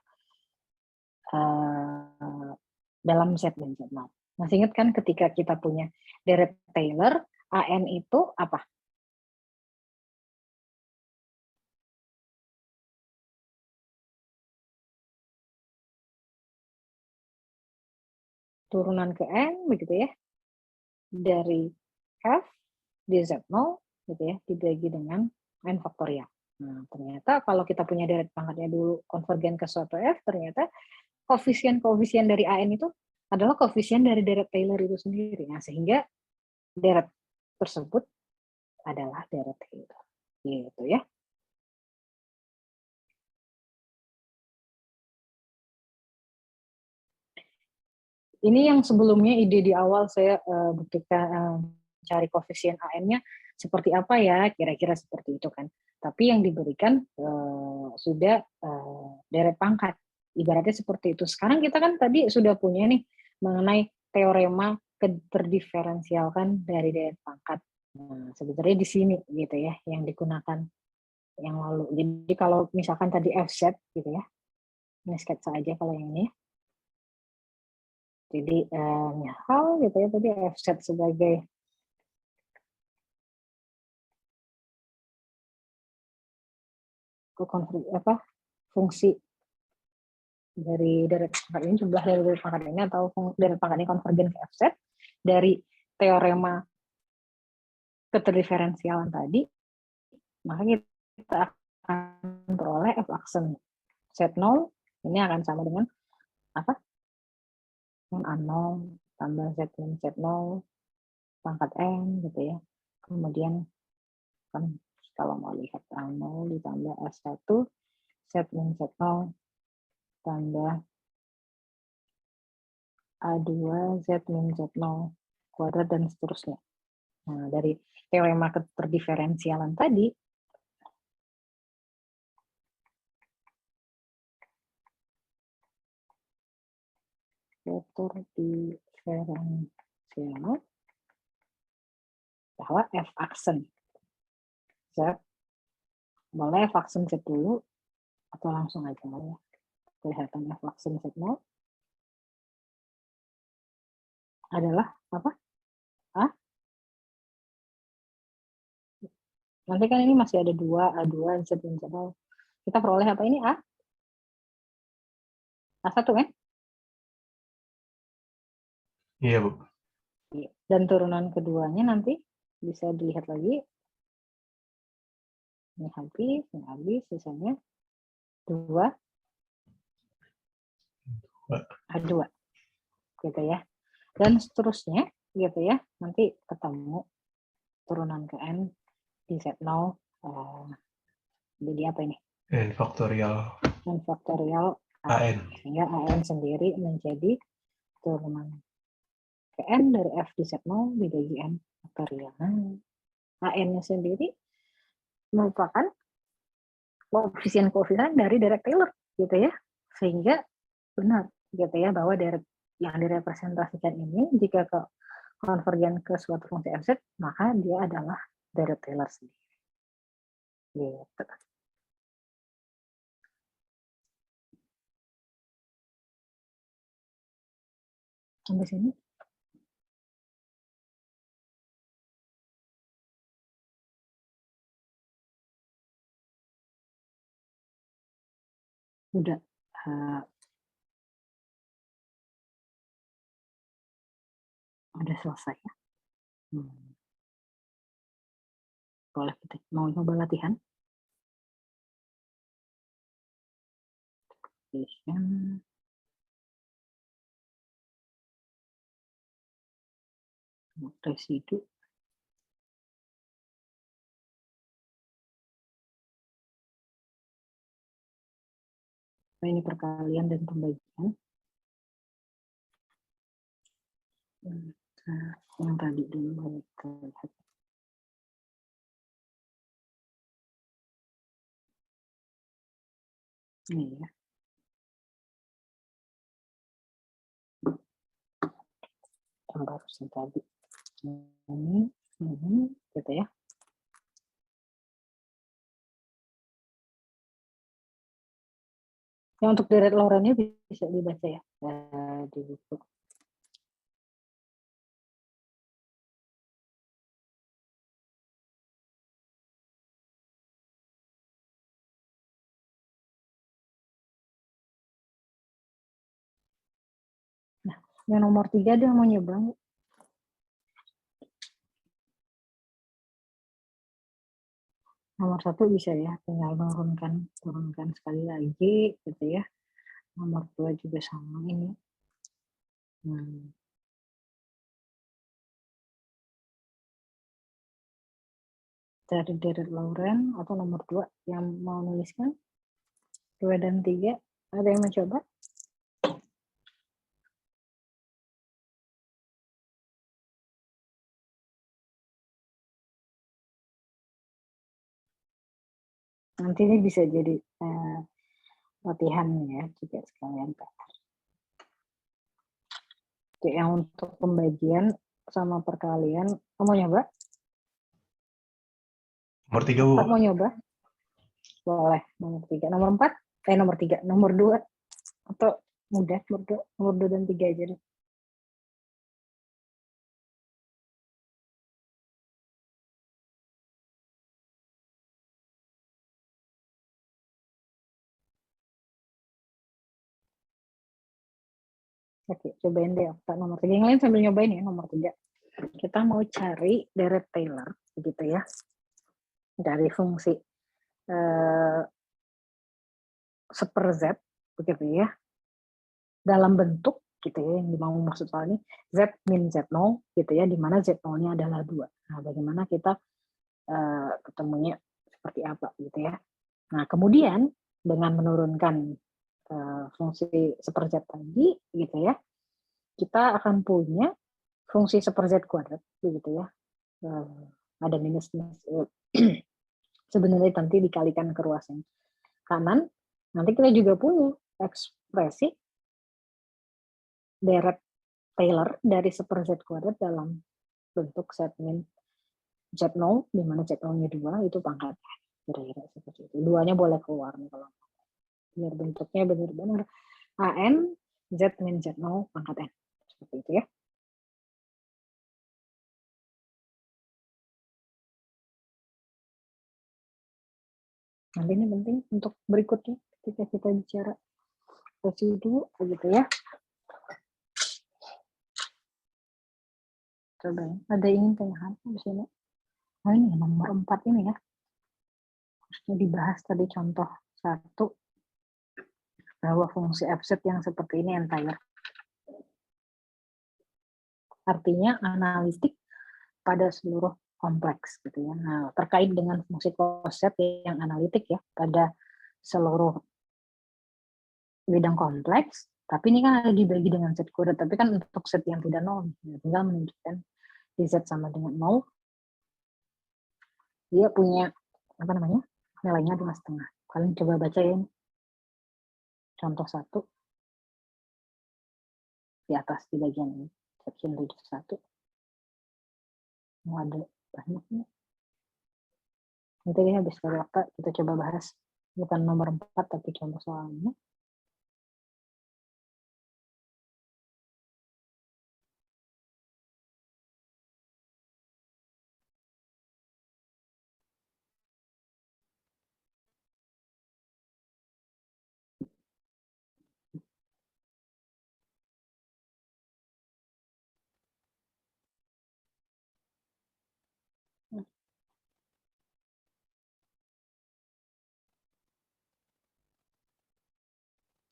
dalam Z dan Z0. Masih ingat kan ketika kita punya deret Taylor, AN itu apa? Turunan ke N begitu ya, dari F di Z0 gitu ya, dibagi dengan N faktorial. Nah, ternyata kalau kita punya deret pangkatnya dulu konvergen ke suatu F, ternyata koefisien-koefisien dari AN itu adalah koefisien dari deret Taylor itu sendiri. Nah, sehingga deret tersebut adalah deret Taylor. Gitu ya. Ini yang sebelumnya ide di awal saya buktikan cari koefisien AN-nya seperti apa ya, kira-kira seperti itu kan. Tapi yang diberikan sudah deret pangkat. Ibaratnya seperti itu. Sekarang kita kan tadi sudah punya nih mengenai teorema terdiferensialkan dari deret pangkat. Nah, sebenarnya di sini gitu ya yang digunakan yang lalu. Jadi kalau misalkan tadi FZ gitu ya, ini sketsa aja kalau yang ini. Jadi hal gitu ya tadi FZ sebagai fungsi dari deret pangkat ini, jumlah dari deret pangkat ini atau deret pangkat ini konvergen ke FZ dari teorema keterdiferensialan tadi, maka kita akan peroleh F aksen Z0 ini akan sama dengan apa? A0 tambah Z min Z0 pangkat N gitu ya. Kemudian kan kalau mau lihat A0 ditambah S1 Z min Z0 tambah A2 Z min Z0 kuadrat dan seterusnya. Nah, dari teorema keterdiferensialan tadi, keterdiferensial bahwa F aksen Z, boleh F aksen Z dulu atau langsung aja ya. Kelihatan F aksen Z0 adalah apa? A. Nanti kan ini masih ada 2, A2, Z min Z0. Kita peroleh apa ini? A? A1 kan? Iya, Bu. Dan turunan keduanya nanti bisa dilihat lagi. Ini habis, sisanya 2 A2 gitu ya. Dan seterusnya gitu ya. Nanti ketemu turunan ke N di Z0 jadi apa ini? N faktorial N faktorial AN. Sehingga AN sendiri menjadi turunan ke N dari F di Z0 dibagi N faktorial. Nah, AN-nya sendiri merupakan koefisien dari direct Taylor gitu ya, sehingga benar gitu ya bahwa yang direpresentasikan ini jika konvergen ke suatu fungsi f(z), maka dia adalah direct Taylor sendiri. Gitu. Sampai sini. Udah. Udah selesai ya. Boleh kita mau coba latihan. Residu. Ini perkalian dan pembagian. Yang tadi dulu kita lihat. Ini ya. Yang barusan tadi. Ini, gitu ya. Yang untuk direct Lorentz-nya bisa dibaca ya di buku. Nah, yang nomor 3 dia mau nyebrang. Nomor 1 bisa ya, tinggal turunkan sekali lagi gitu ya. Nomor 2 juga sama ini. Dari direct Lorentz atau nomor 2 yang mau nuliskan 2 dan 3, ada yang mencoba? Nanti ini bisa jadi latihan ya juga sekalian PR. Oke, yang untuk pembagian sama perkalian, kamu nyoba? Nomor 3, Bu. Mau nyoba? Boleh, nomor 3. Nomor 4? Nomor 3. Nomor 2? Atau mudah, nomor 2 dan 3 aja deh. Oke, cobain deh nomor 3. Yang lain sambil nyobain ya nomor 3. Kita mau cari direct Taylor, begitu ya. Dari fungsi seper Z, begitu ya. Dalam bentuk, gitu ya, yang mau maksud soal ini, Z min Z0, gitu ya, di mana Z0-nya adalah 2. Nah, bagaimana kita ketemunya seperti apa, gitu ya. Nah, kemudian, dengan menurunkan fungsi seper Z tadi, gitu ya, kita akan punya fungsi seper Z kuadrat, begitu ya. Ada minus sebenarnya nanti dikalikan ke ruas yang kanan, nanti kita juga punya ekspresi direct Taylor dari seper Z kuadrat dalam bentuk Z min Z0, di mana Z0-nya 2, itu pangkat. Kira-kira seperti itu. 2-nya boleh keluar nih kalau biar bentuknya benar-benar AN Z min Z0 pangkat N. Seperti itu ya. Nanti ini penting untuk berikutnya ketika kita bicara residu begitu ya. Coba ya. Ada ingin tanyakan di sini? Oh ini nomor 4 ini ya. Harusnya dibahas tadi contoh 1 bahwa fungsi f(z) yang seperti ini entire. Artinya analitik pada seluruh kompleks gitu ya. Nah, terkait dengan fungsi cos yang analitik ya pada seluruh bidang kompleks, tapi ini kan dibagi dengan Z kuadrat, tapi kan untuk Z yang tidak nol, ya, tinggal menunjukkan di Z sama dengan 0, dia punya apa namanya nilainya 2,5. Kalian coba bacain contoh 1 di atas di bagian ini, section 71. Mau ada banyak nih. Nanti deh habis dari waktu kita coba bahas bukan nomor 4 tapi contoh soalnya.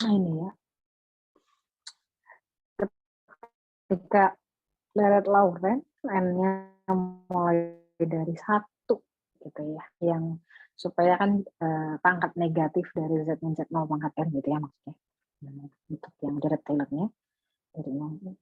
Nah ini ya, ketika Leret Lauren N-nya mulai dari 1 gitu ya, yang supaya kan pangkat negatif dari Z min Z0 pangkat N gitu ya maksudnya. Untuk yang Deret Taylor-nya dari 0.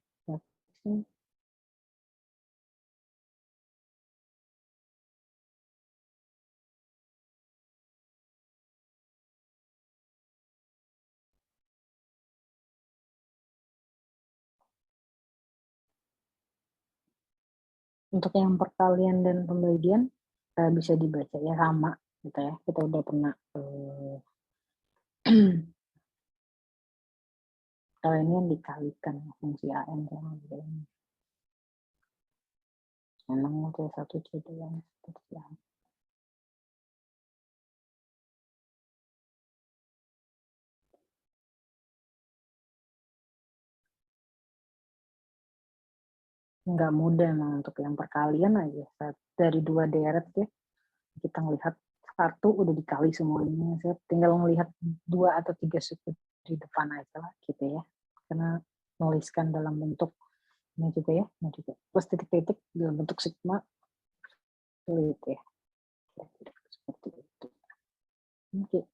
Untuk yang perkalian dan pembagian bisa dibaca ya sama gitu ya. Kita udah pernah kalau ini yang dikalikan fungsi AN sama ini. Memang itu satu C2 yang seperti apa. Nggak mudah memang untuk yang perkalian aja. Dari 2 deret ya, kita ngelihat 1 udah dikali semuanya. Saya tinggal melihat 2 atau 3 suku di depan aja lah gitu ya. Karena nuliskan dalam bentuk ini juga ya, ini juga. Plus titik-titik dalam bentuk sigma sulit ya. Seperti itu. Oke.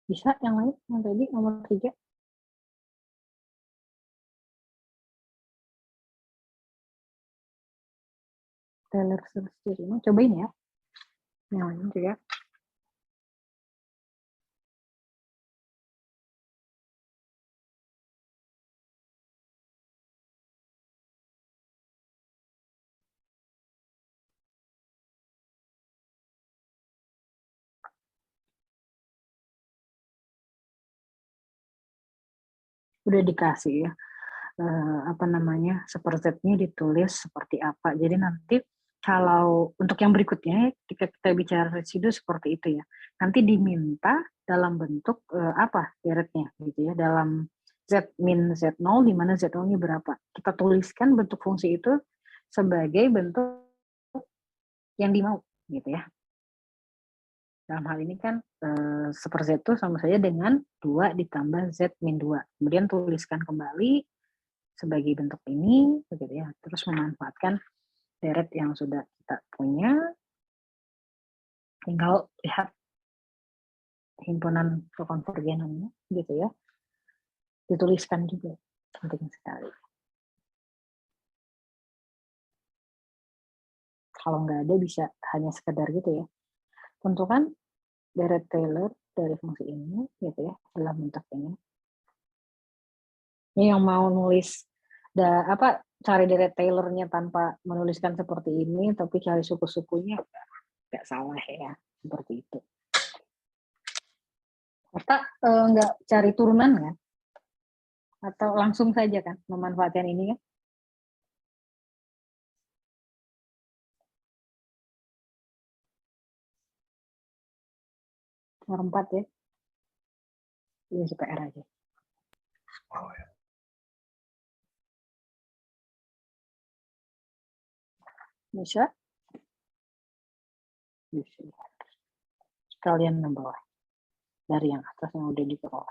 Bisa yang lain, yang tadi nomor 3. Taylor series ini cobain ya. Yang lain juga. Udah dikasih ya. Apa namanya, supersetnya ditulis seperti apa. Jadi nanti kalau untuk yang berikutnya ketika kita bicara residu seperti itu ya, nanti diminta dalam bentuk apa deretnya gitu ya, dalam Z min Z0 di mana Z0-nya berapa. Kita tuliskan bentuk fungsi itu sebagai bentuk yang dimau gitu ya. Dalam hal ini kan super Z itu sama saja dengan 2 ditambah Z min 2. Kemudian tuliskan kembali sebagai bentuk ini, begitu ya. Terus memanfaatkan deret yang sudah kita punya, tinggal lihat himpunan kekonvergenannya, gitu ya. Dituliskan juga, penting sekali. Kalau nggak ada bisa hanya sekedar gitu ya. Tentukan deret Taylor dari fungsi ini, gitu ya, dalam bentuk ini. Ini yang mau nulis cari deret Taylor-nya tanpa menuliskan seperti ini, tapi cari suku-sukunya nggak salah ya, seperti itu. Atau nggak cari turunan kan? Atau langsung saja kan memanfaatkan ini kan? Nomor 4 ya. Ini PR aja. Oh, ya. Bisa? Bisa. Sekalian nambah dari yang atas yang udah di bawah.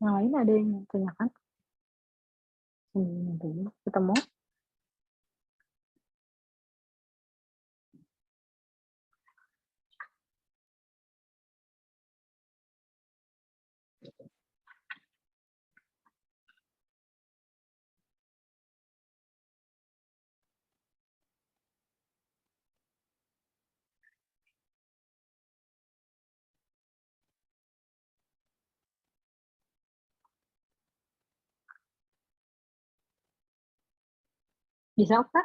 Yang lain ada yang tanyakan? Ketemu? Bisa Kak?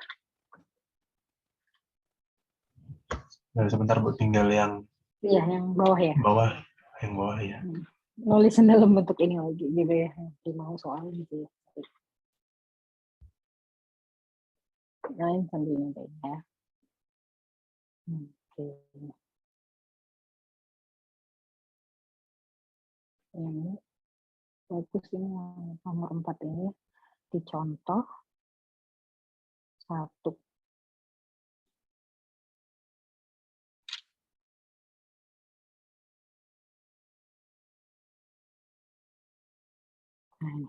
Nah, sebentar Bu, tinggal yang Iya, yang bawah ya. bawah, ya. Nulisin dalam bentuk ini lagi gitu ya. Di mau soal gitu ya. Lain sambil nyantai ya. Oke. Yang ini bagus ini yang nomor 4 ini dicontoh 1. Nah, ini.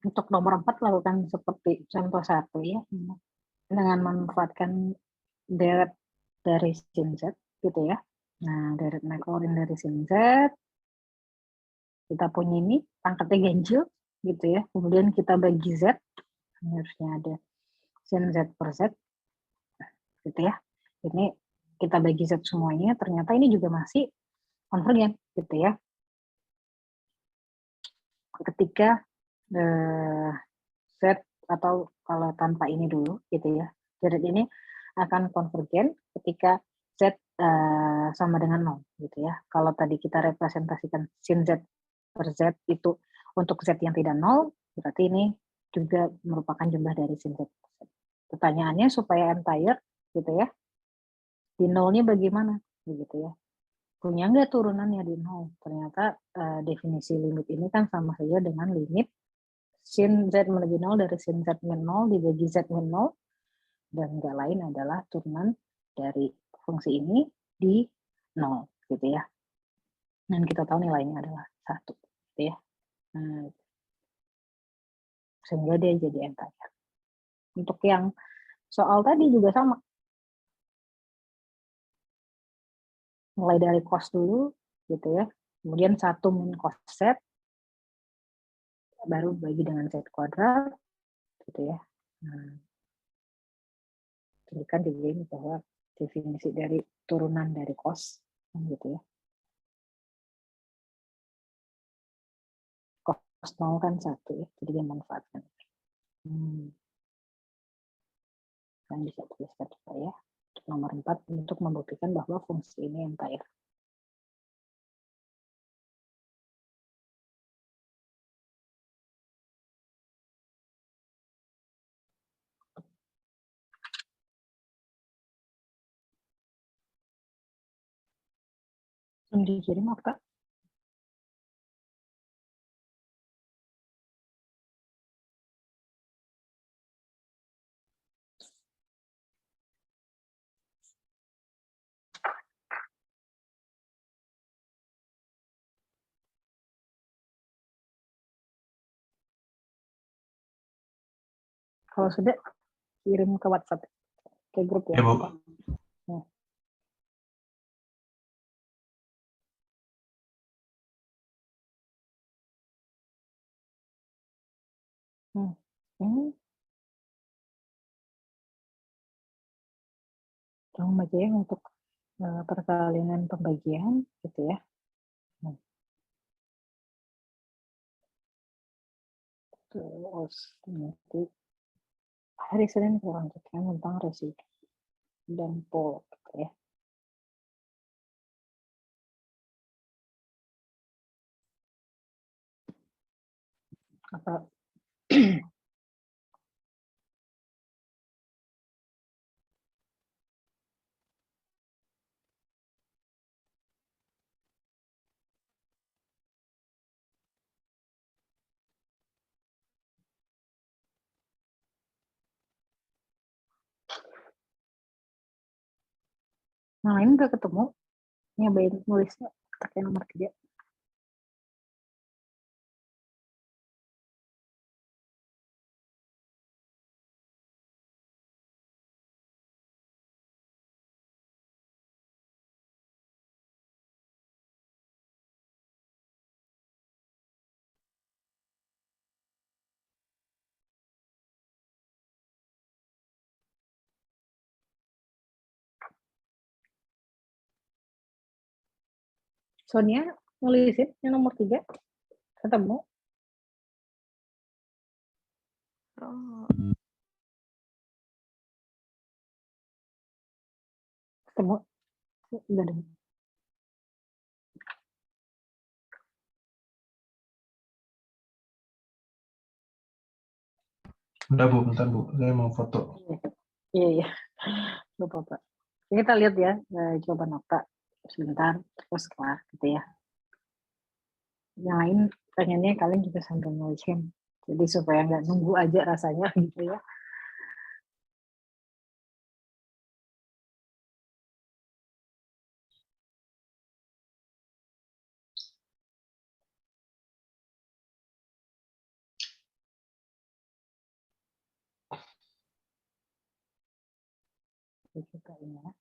Untuk nomor 4 lakukan seperti contoh 1 ya. Dengan memanfaatkan deret dari sin Z gitu ya. Nah, deret Maclaurin dari sin Z, kita punya ini pangkatnya ganjil gitu ya. Kemudian kita bagi Z, ini harusnya ada sin Z per Z gitu ya. Ini kita bagi Z semuanya, ternyata ini juga masih konvergen gitu ya. Ketika Z atau kalau tanpa ini dulu gitu ya, deret ini akan konvergen ketika Z sama dengan 0 gitu ya. Kalau tadi kita representasikan sin Z per Z itu untuk Z yang tidak 0, berarti ini juga merupakan jumlah dari sin Z. Pertanyaannya supaya entire gitu ya, di 0-nya bagaimana begitu ya. Punya nggak turunannya di 0? Ternyata definisi limit ini kan sama saja dengan limit sin Z menuju 0 dari sin Z min 0 dibagi Z min 0, dan nggak lain adalah turunan dari fungsi ini di 0 gitu ya. Dan kita tahu nilainya adalah 1 gitu ya. Sehingga dia jadi entire. Untuk yang soal tadi juga sama. mulai dari cost dulu gitu ya, kemudian satu min cost set, baru bagi dengan set kuadrat gitu ya. Nah, tunjukkan juga ini bahwa definisi dari turunan dari cost gitu ya. Cost 0 kan 1 ya, jadi dia manfaatkan. Kalian bisa tuliskan juga ya. Nomor 4 untuk membuktikan bahwa fungsi ini entire. Belum dikirim apa? Kalau sudah, kirim ke WhatsApp, ke grup ya. Ya, Bu. Jangan baca ya untuk perkalian pembagian gitu ya. Terus nanti hari Senin kita lanjutkan tentang residu dan pol gitu ya. Apa nah ini udah ketemu, nyobain nulisnya pakai nomor 3. Sonia nulisin yang nomor 3 ketemu. Oh, Ketemu udah deh. Udah, Bu. Bentar, Bu. Saya mau foto. Iya lupa Pak. Kita lihat ya jawaban nota sebentar terus kelar gitu ya. Yang lain pengennya kalian juga sambil nulisin, jadi supaya nggak nunggu aja rasanya gitu ya. Juga ini ya.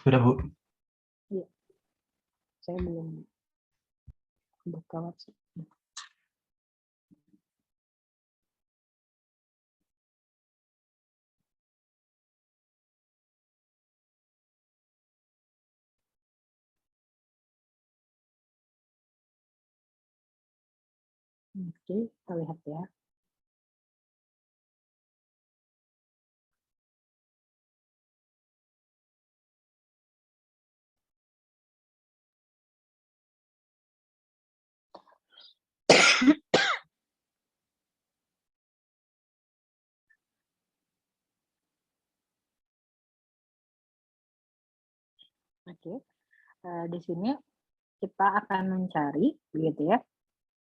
Udah, Bu. Iya, saya belum buka WhatsApp. Oke, kita lihat ya. Oke, di sini kita akan mencari gitu ya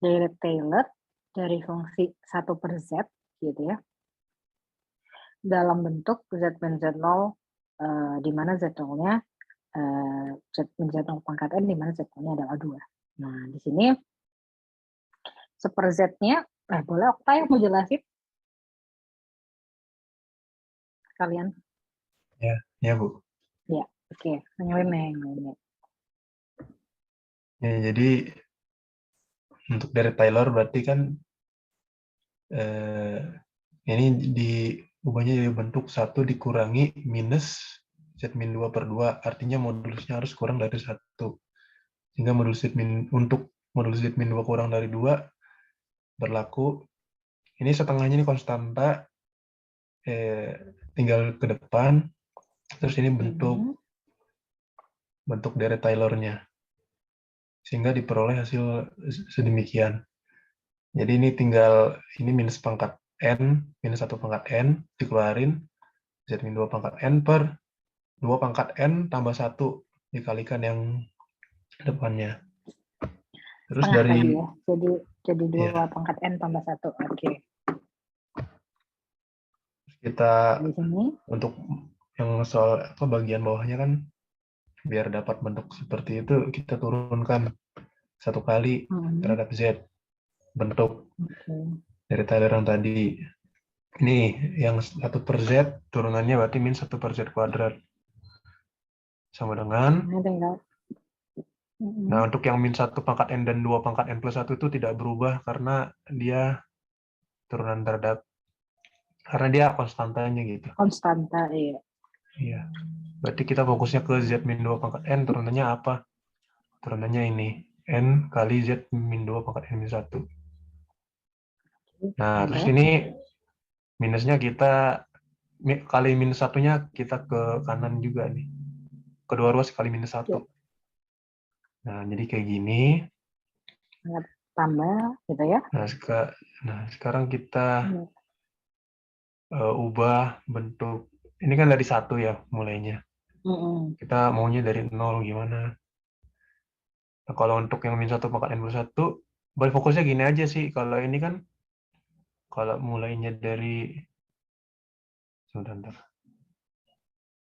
direct Taylor dari fungsi 1 per Z gitu ya dalam bentuk Z min Z0 di mana Z0-nya Z min Z0 pangkat N di mana Z0-nya adalah 2. Nah, di sini seper Z-nya boleh Okta yang mau jelasin kalian? Ya Bu. Ya, oke. Yang lainnya. Ya, jadi untuk dari Taylor berarti kan ini diubahnya dari bentuk 1 dikurangi minus Z min 2 per 2, artinya modulusnya harus kurang dari 1. Sehingga modulus Z min, untuk modulus Z min 2 kurang dari 2 berlaku, ini setengahnya ini konstanta, tinggal ke depan, terus ini bentuk dari Taylor-nya. Sehingga diperoleh hasil sedemikian. Jadi ini tinggal, ini minus pangkat N, minus 1 pangkat N, dikeluarin, Z min 2 pangkat N per 2 pangkat N tambah 1, dikalikan yang depannya. Terus Setengah dari, tadi ya, jadi 2 ya, pangkat N tambah 1, oke. kita Di sini, untuk yang soal bagian bawahnya kan, biar dapat bentuk seperti itu, kita turunkan 1 kali terhadap Z, bentuk dari Taylor yang tadi. Ini yang 1 per Z, turunannya berarti min 1 per Z kuadrat. Sama dengan, nah untuk yang min 1 pangkat N dan 2 pangkat N plus 1 itu tidak berubah karena dia turunan terhadap, karena dia konstantanya gitu. konstanta, iya. Iya. Berarti kita fokusnya ke Z min 2 pangkat N, turunannya apa? Turunannya ini, N kali Z min 2 pangkat N min 1. Nah, terus ini minusnya kita kali minus 1-nya kita ke kanan juga nih. Kedua ruas kali minus 1. Nah, jadi kayak gini. Tambah gitu ya. Nah, sekarang kita ubah bentuk. Ini kan dari 1 ya mulainya. Kita maunya dari 0 gimana? Nah, kalau untuk yang min 1 pangkat N plus 1, boleh fokusnya gini aja sih. Kalau ini kan, kalau mulainya dari, sebentar.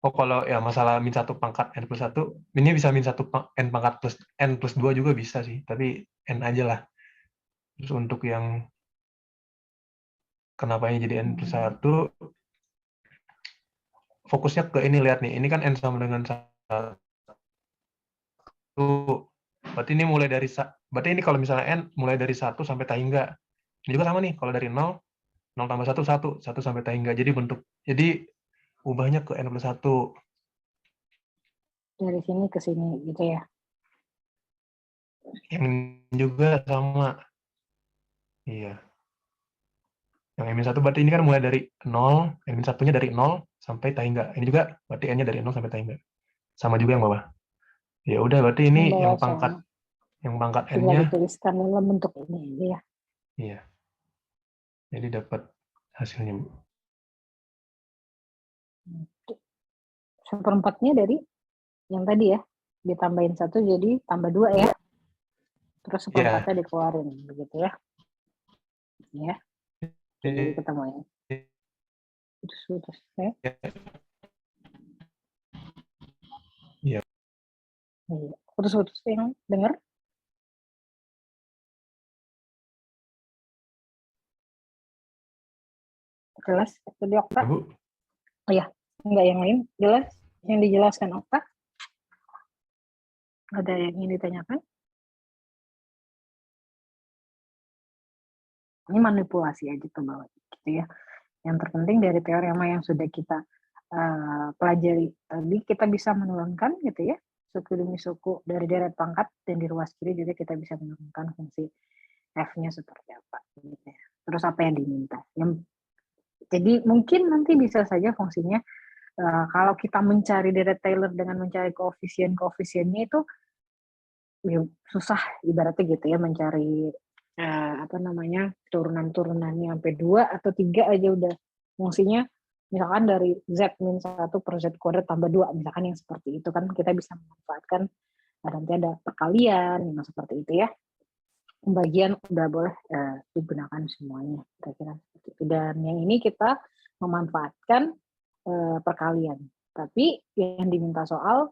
Oh, kalau ya masalah min 1 pangkat N plus 1, ini bisa min 1 N pangkat plus N plus 2 juga bisa sih, tapi N aja lah. Terus untuk yang kenapa ini jadi N plus 1, fokusnya ke ini, lihat nih, ini kan N sama dengan 1. Berarti ini mulai dari, berarti ini kalau misalnya N mulai dari 1 sampai tahingga. Ini juga sama nih, kalau dari 0, 0 tambah 1, 1, 1 sampai tahingga. Jadi ubahnya ke N plus 1. Dari sini ke sini gitu ya. Yang juga sama. Iya. Yang N-1 berarti ini kan mulai dari 0, N-1-nya dari 0 sampai tahingga. Ini juga berarti N-nya dari 0 sampai tahingga. Sama juga yang bawah. Ya udah, berarti ini yang pangkat N-nya dituliskan dalam bentuk ini ya. Iya. Jadi dapat hasilnya, Bu. 1/4-nya dari yang tadi ya, ditambahin 1 jadi tambah 2 ya. Terus 1/4-nya dikeluarin begitu ya. Ya. Jadi ketemu ya. Putus ya. Iya. Putus yang dengar? Jelas tadi Okta? Oh ya, enggak yang lain jelas? Yang dijelaskan Okta? Ada yang ingin ditanyakan? Ini manipulasi aja ke bawah gitu ya. Yang terpenting dari teorema yang sudah kita pelajari tadi, kita bisa menurunkan gitu ya, suku demi suku dari deret pangkat, dan di ruas kiri juga kita bisa menurunkan fungsi F-nya seperti apa gitu ya. Terus apa yang diminta. Jadi mungkin nanti bisa saja fungsinya kalau kita mencari deret Taylor dengan mencari koefisiennya itu ya, susah ibaratnya gitu ya, mencari apa namanya, turunan-turunannya sampai 2 atau 3 aja udah fungsinya. Misalkan dari Z-1 per Z kuadrat tambah 2, misalkan yang seperti itu kan kita bisa memanfaatkan, nanti ada perkalian yang seperti itu ya. Pembagian udah boleh digunakan semuanya, kira-kira seperti itu. Dan yang ini kita memanfaatkan perkalian. Tapi yang diminta soal,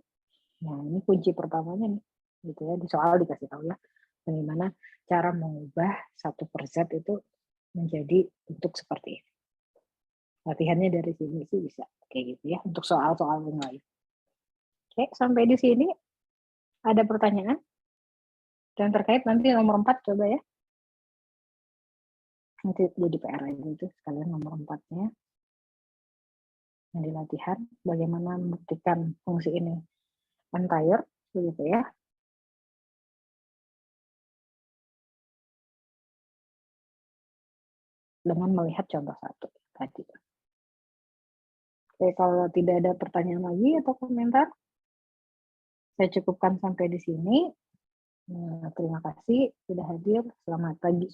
nah ini kunci pertamanya nih, gitu ya. Di soal dikasih tahu ya, bagaimana cara mengubah 1 per Z itu menjadi bentuk seperti ini. Latihannya dari sini sih bisa kayak gitu ya, untuk soal-soal yang lain. Oke, sampai di sini ada pertanyaan? Dan terkait nanti nomor 4 coba ya. Nanti jadi PR aja itu sekalian nomor 4-nya. Yang di latihan, bagaimana membuktikan fungsi ini entire, begitu ya. Dengan melihat contoh 1 tadi. Oke, kalau tidak ada pertanyaan lagi atau komentar, saya cukupkan sampai di sini. Terima kasih sudah hadir. Selamat pagi.